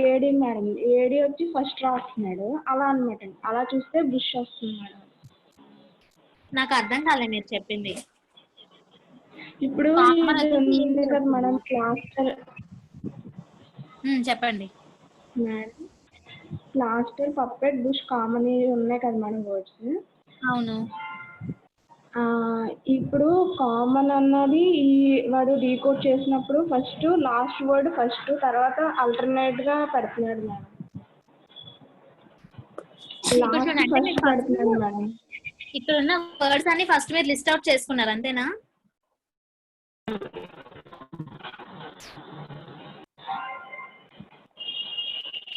ఏడి మేడం. ఏడి వచ్చి ఫస్ట్ రాస్తున్నాడు అలా అనమాట. అలా చూస్తే బుష్ వస్తుంది మేడం. నాకు అర్థం కాలేదు మీరు చెప్పింది. ఇప్పుడు ఉంది కదా మేడం క్లాస్టర్. చెప్పండి madam. Cluster, puppet, bush common ఉన్నాయి కదా మేడం వర్డ్స్. అవును. ఇప్పుడు కామన్ అన్నది ఈ వాడు డీకోడ్ చేసినప్పుడు ఫస్ట్ లాస్ట్ వర్డ్ ఫస్ట్, తర్వాత ఆల్టర్నేట్ గా పెడుతున్నాడు మేడం. లాస్ట్ ఫస్ట్ పెడుతున్నాడు మేడం. ఇక్కడ ఉన్న వర్డ్స్ అన్ని ఫస్ట్ మీరు లిస్ట్ అవుట్ చేసుకున్నారు అంతేనా?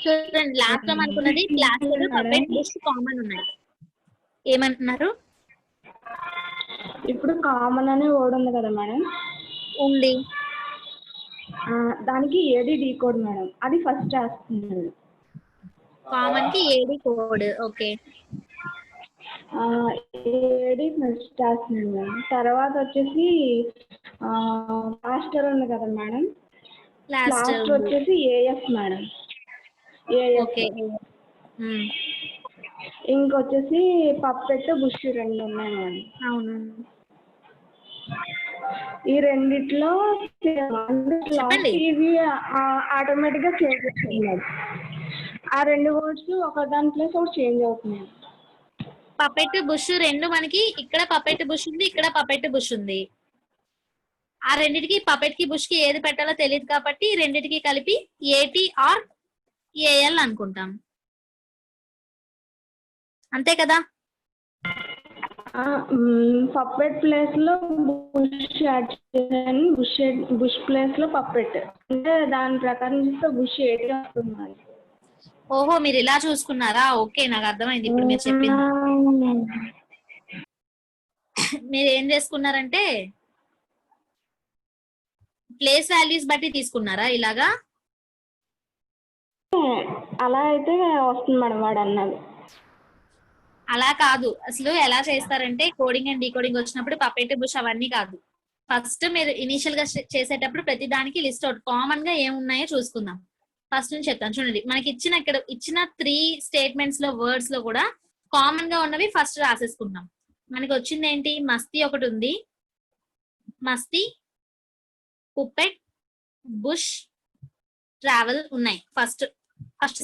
చూడండి లాస్ట్ లో అనుకున్నది క్లాస్టర్, పప్పెట్, బుష్ కామన్ ఉన్నాయి. ఏమంటున్నారు? ఇప్పుడు కామన్ అనే వర్డ్ ఉంది కదా మేడం. ఉంది. దానికి ఏడి డీకోడ్ మేడం. అది ఫస్ట్ రాస్తున్నాడు. కామన్ కి AD code. Okay. AD first రాస్తున్నాడు మేడం. తర్వాత వచ్చేసి మాస్టర్ ఉంది కదా మేడం. లాస్ట్ వచ్చేసి ఏఎఫ్ మేడం. ఓకే. ఇంకొచ్చేసి పప్పెట్, బుష్ రెండు ఉన్నాయి మేడం. అవును. ఈ రెండిట్లో ఇవి ఆటోమేటిక్ గా చేంజ్ అవుతున్నాయి. ఆ రెండు వర్డ్స్ ఒక దాని ప్లేస్ ఒకటి చేంజ్ అవుతున్నాయి. పప్పెట్, బుష్ రెండు మనకి ఇక్కడ పప్పెట్, బుష్ ఉంది, ఇక్కడ పప్పెట్, బుష్ ఉంది. ఆ రెండిటికి పప్పెట్ కి, బుష్ కి ఏది పెట్టాలో తెలియదు కాబట్టి రెండిటికి కలిపి ఏటీ ఆర్ ఏఎల్ అనుకుంటాం. అంతే కదా? పప్పెట్ ప్లేస్ లో బుష్ యాడ్ చేశాను. బుష్ ప్లేస్ లో పప్పెట్, అంటే దాని ప్రకారం చూస్తే బుష్ ఏడి వస్తుంది మరి. ఓహో, మీరు ఇలా చూసుకున్నారా? ఓకే, నాకు అర్థమైంది ఇప్పుడు మీరు చెప్పింది. మీరు ఏం చేసుకున్నారంటే ప్లేస్ వాల్యూస్ బట్టి తీసుకున్నారా ఇలాగా? అలా అయితే వస్తుంది మేడం వాడు అన్నది. అలా కాదు, అసలు ఎలా చేస్తారంటే కోడింగ్ అండ్ డీకోడింగ్ వచ్చినప్పుడు పపెట్ బుష్ అవన్నీ కాదు. ఫస్ట్ మీరు ఇనిషియల్ గా చేసేటప్పుడు ప్రతి దానికి లిస్ట్ అవుట్ కామన్ గా ఏమున్నాయో చూసుకుందాం. ఫస్ట్ నుంచి చెప్తాను చూడండి. మనకి ఇచ్చిన 3 స్టేట్మెంట్స్ లో వర్డ్స్ లో కూడా కామన్ గా ఉన్నవి ఫస్ట్ రాసేసుకుందాం. మనకి వచ్చింది ఏంటి? మస్తీ ఒకటి ఉంది, మస్తీ, పుప్పెట్, బుష్, ట్రావెల్ ఉన్నాయి ఫస్ట్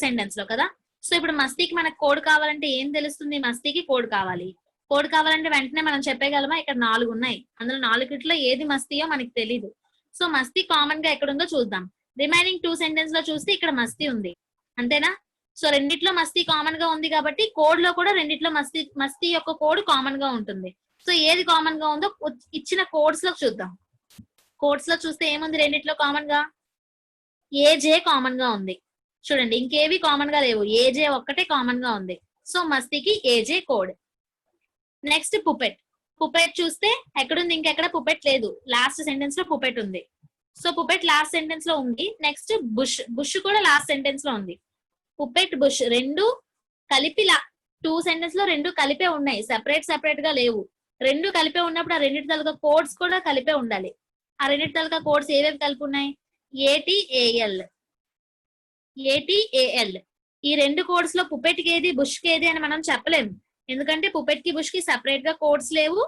సెంటెన్స్ లో కదా. సో ఇప్పుడు మస్తీకి మనకు కోడ్ కావాలంటే ఏం తెలుస్తుంది? మస్తీకి కోడ్ కావాలి. కోడ్ కావాలంటే వెంటనే మనం చెప్పగలమా? ఇక్కడ 4 ఉన్నాయి, అందులో 4 ఏది మస్తీయో మనకి తెలీదు. సో మస్తీ కామన్ గా ఎక్కడుందో చూద్దాం. రిమైనింగ్ 2 సెంటెన్స్ లో చూస్తే ఇక్కడ మస్తీ ఉంది, అంతేనా? సో రెండిట్లో మస్తీ కామన్ గా ఉంది కాబట్టి కోడ్ లో కూడా రెండిట్లో మస్తీ యొక్క కోడ్ కామన్ గా ఉంటుంది. సో ఏది కామన్ గా ఉందో ఇచ్చిన కోడ్స్ లో చూద్దాం. కోడ్స్ లో చూస్తే ఏముంది రెండిట్లో కామన్ గా? ఏజే కామన్ గా ఉంది. చూడండి, ఇంకేవి కామన్ గా లేవు, ఏజే ఒక్కటే కామన్ గా ఉంది. సో మస్తీకి ఏజే కోడ్. నెక్స్ట్ పుపెట్ చూస్తే ఎక్కడుంది? ఇంకెక్కడ పుపెట్ లేదు, లాస్ట్ సెంటెన్స్ లో పుపెట్ ఉంది. సో పుపెట్ లాస్ట్ సెంటెన్స్ లో ఉంది. నెక్స్ట్ బుష్ కూడా లాస్ట్ సెంటెన్స్ లో ఉంది. పుపెట్ బుష్ రెండు కలిపి 2 సెంటెన్స్ లో రెండు కలిపే ఉన్నాయి, సెపరేట్ గా లేవు. రెండు కలిపే ఉన్నప్పుడు ఆ రెండింటి తాలూకా కోడ్స్ కూడా కలిపే ఉండాలి. ఆ రెండింటి తాలూకా కోడ్స్ ఏవేవి కలిపి ఉన్నాయి? ఏటీఏఎల్. ఈ రెండు కోడ్స్ లో పుపెట్ కి ఏది బుష్ కి ఏది అని మనం చెప్పలేము, ఎందుకంటే పుపెట్ కి బుష్ కి సెపరేట్ గా కోడ్స్ లేవు,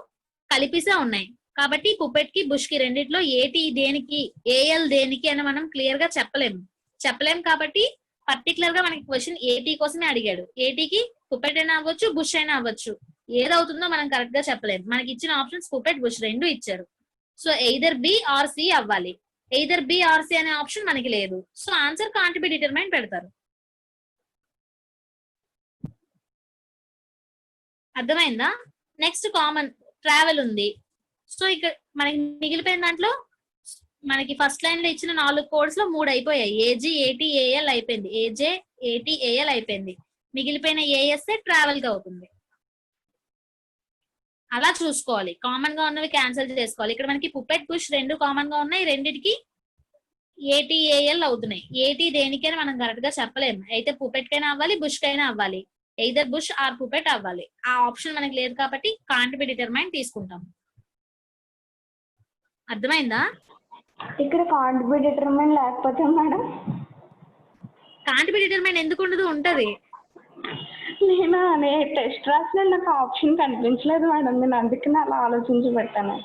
కలిపిసే ఉన్నాయి. కాబట్టి పుపెట్ కి బుష్ కి రెండిట్లో ఏటీ దేనికి, ఏఎల్ దేనికి అని మనం క్లియర్ గా చెప్పలేము. కాబట్టి పర్టికులర్ గా మనకి క్వశ్చన్ ఏటీ కోసమే అడిగాడు. ఏటీకి పుపెట్ అయినా అవ్వచ్చు, బుష్ అయినా అవ్వచ్చు, ఏదవుతుందో మనం కరెక్ట్ గా చెప్పలేము. మనకి ఇచ్చిన ఆప్షన్స్ పుపెట్ బుష్ రెండు ఇచ్చారు. So either B or C అవ్వాలి. ఎయిదర్ బి ఆర్ సి అనే ఆప్షన్ మనకి లేదు. So answer can't be determined పెడతారు. అర్థమైందా? నెక్స్ట్ కామన్ ట్రావెల్ ఉంది. సో ఇక్కడ మనకి మిగిలిపోయిన దాంట్లో మనకి ఫస్ట్ లైన్ లో ఇచ్చిన 4 కోడ్స్ లో 3 అయిపోయాయి. ఏజీ ఏటీ ఏఎల్ అయిపోయింది, ఏజే ఏటీ ఏఎల్ అయిపోయింది. మిగిలిపోయిన ఏఎస్ఏ ట్రావెల్ గా అవుతుంది. అలా చూసుకోవాలి, కామన్ గా ఉన్నవి క్యాన్సిల్ చేసుకోవాలి. ఇక్కడ మనకి పుపెట్ బుష్ రెండు కామన్ గా ఉన్నాయి, రెండిటికి ఏటీఏఎల్ అవుతున్నాయి. ఏటీ దేనికైనా మనం కరెక్ట్ గా చెప్పలేము, అయితే పుపెట్ కైనా అవ్వాలి, బుష్ కైనా అవ్వాలి. ఎయిదర్ బుష్ ఆర్ పుపెట్ అవ్వాలి. ఆ ఆప్షన్ మనకి లేదు కాబట్టి కాంట్ బి డిటర్మైన్ తీసుకుంటాం. అర్థమైందా? ఇక్కడ కాంట్ బి డిటర్మైన్ లేకపోతే మేడం? కాంట్ బి డిటర్మైన్ ఎందుకు ఉండదు? ఉంటది. నేను టెస్ట్ రాసిన నాకు ఆప్షన్ కనిపించలేదు మేడం, నేను అందుకని అలా ఆలోచించి పెట్టాను.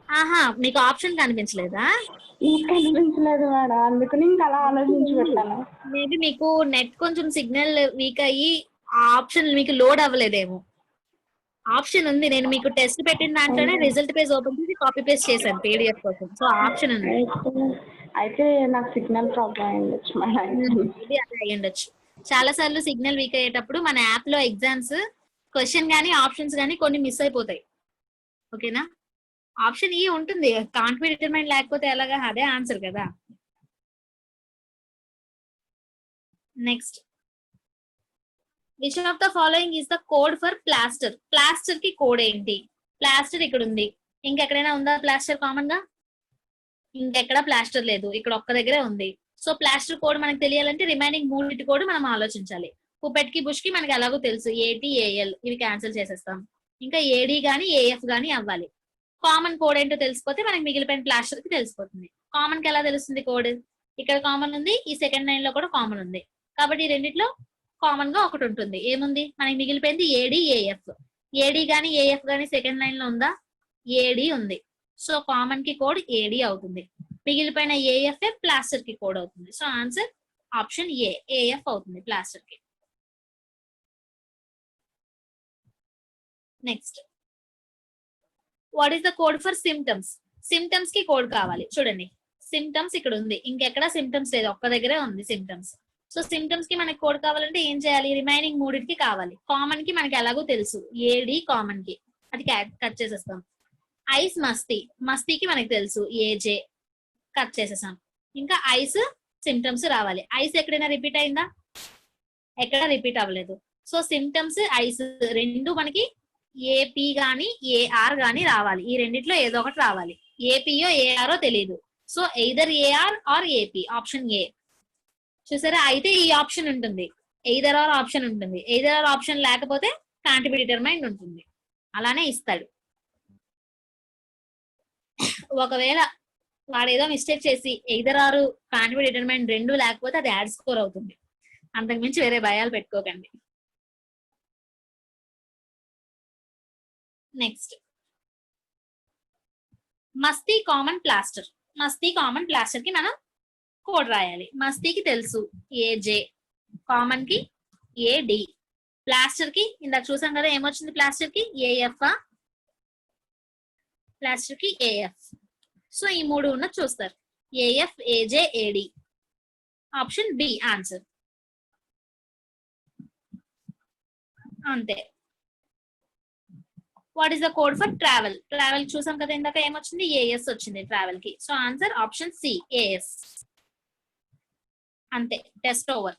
ఆహా, మీకు ఆప్షన్ కనిపించలేదా? నీకు కనిపించలేదు మేడం, అందుకని ఇంకా అలా ఆలోచించి పెట్టాను. మేబీ మీకు నెట్ కొంచెం సిగ్నల్ వీక్ అయ్యి ఆ ఆప్షన్ మీకు లోడ్ అవ్వలేదేమో. ఆప్షన్ ఉంది, నేను మీకు టెస్ట్ పెట్టిన దాంట్లోనే రిజల్ట్ పేజ్ ఓపెన్ చేసి కాపీ పేస్ట్ చేశాను పీడిఎఫ్ కోసం. సో ఆప్షన్ ఉంది. అయితే నాకు సిగ్నల్ ప్రాబ్లం అయ్యుండొచ్చు మేడం. ఇది అదే అయ్యుండొచ్చు. చాలా సార్లు సిగ్నల్ వీక్ అయ్యేటప్పుడు మన యాప్ లో ఎగ్జామ్స్ క్వశ్చన్ గానీ ఆప్షన్స్ గానీ కొన్ని మిస్ అయిపోతాయి. ఓకేనా? ఆప్షన్ ఈ ఉంటుంది, కాంట్ బి డిటర్మైన్ లేకపోతే ఎలాగా? అదే ఆన్సర్ కదా. Next, which of the following is the code for plaster? Plaster కి కోడ్ ఏంటి? ప్లాస్టర్ ఇక్కడ ఉంది, ఇంకెక్కడైనా ఉందా ప్లాస్టర్ కామన్ గా? ఇంకెక్కడ ప్లాస్టర్ లేదు, ఇక్కడ ఒక్క దగ్గరే ఉంది. సో ప్లాస్టర్ కోడ్ మనకు తెలియాలంటే రిమైనింగ్ 3 కోడ్ మనం ఆలోచించాలి. పుపెట్ కి బుష్ కి మనకి ఎలాగో తెలుసు, ఏటీ ఏఎల్, ఇవి క్యాన్సిల్ చేసేస్తాం. ఇంకా ఏడి గానీ ఏఎఫ్ గానీ అవ్వాలి. కామన్ కోడ్ ఏంటో తెలిసిపోతే మనకి మిగిలిపోయిన ప్లాస్టర్ కి తెలిసిపోతుంది. కామన్ కి ఎలా తెలుస్తుంది కోడ్? ఇక్కడ కామన్ ఉంది, ఈ సెకండ్ లైన్ లో కూడా కామన్ ఉంది, కాబట్టి ఈ రెండిట్లో కామన్ గా ఒకటి ఉంటుంది. ఏముంది? మనకి మిగిలిపోయింది ఏడి ఏఎఫ్. ఏడి గానీ ఏఎఫ్ గానీ సెకండ్ లైన్ లో ఉందా? ఏడి ఉంది. సో కామన్ కి కోడ్ ఏడి అవుతుంది. మిగిలిపోయిన ఏఎఫ్ ప్లాస్టర్ కి కోడ్ అవుతుంది. సో ఆన్సర్ ఆప్షన్ ఏ, ఏఎఫ్ అవుతుంది ప్లాస్టర్ కి. Next, what is the code for symptoms? Symptoms కి కోడ్ కావాలి. చూడండి, సిమ్టమ్స్ ఇక్కడ ఉంది, ఇంకెక్కడ సిమ్టమ్స్ లేదు, ఒక్క దగ్గరే ఉంది సిమ్టమ్స్. సో సిమ్టమ్స్ కి మనకి కోడ్ కావాలంటే ఏం చేయాలి? రిమైనింగ్ 3కి కావాలి. కామన్ కి మనకి ఎలాగో తెలుసు, ఏడి కామన్ కి. అది కట్ చేసేస్తాం. ఐస్ మస్తీ, మస్తీకి మనకి తెలుసు ఏజే, కట్ చేసేసాం. ఇంకా ఐస్ సిమ్టమ్స్ రావాలి. ఐస్ ఎక్కడైనా రిపీట్ అయిందా? ఎక్కడ రిపీట్ అవ్వలేదు. సో సిమ్టమ్స్ ఐస్ రెండు మనకి ఏపీ గాని ఏఆర్ గాని రావాలి. ఈ రెండిట్లో ఏదో ఒకటి రావాలి. ఏపీయో ఏఆర్ఓ తెలియదు. So either AR or AP, option A. చూసారా, అయితే ఈ ఆప్షన్ ఉంటుంది, ఎయిదర్ ఆర్ ఆప్షన్ ఉంటుంది. ఎయిదర్ ఆర్ ఆప్షన్ లేకపోతే కాంట్ బి డిటర్మైన్డ్ ఉంటుంది. అలానే ఇస్తాడు. ఒకవేళ వాడు ఏదో మిస్టేక్ చేసి either or can't be determined రెండు లేకపోతే అది యాడ్ స్కోర్ అవుతుంది. అంతకుమించి వేరే భయాలు పెట్టుకోకండి. నెక్స్ట్ మస్తీ కామన్ ప్లాస్టర్. మస్తీ కామన్ ప్లాస్టర్ కి మనం కోడ్ రాయాలి. మస్తీకి తెలుసు ఏజే, కామన్ కి ఏడి, ప్లాస్టర్ కి ఇందాక చూసాం కదా ఏమొచ్చింది, ప్లాస్టర్ కి ఏఎఫ్, ప్లాస్టర్ కి ఏఎఫ్. సో ఈ మూడు ఉన్నది చూస్తారు, AF AJ AD. Option B answer. అంతే. What is the code for travel? Travel చూసాం కదా ఇందాక ఏమొచ్చింది, ఏఎస్ వచ్చింది ట్రావెల్ కి. So answer option C AS. అంతే, టెస్ట్ ఓవర్.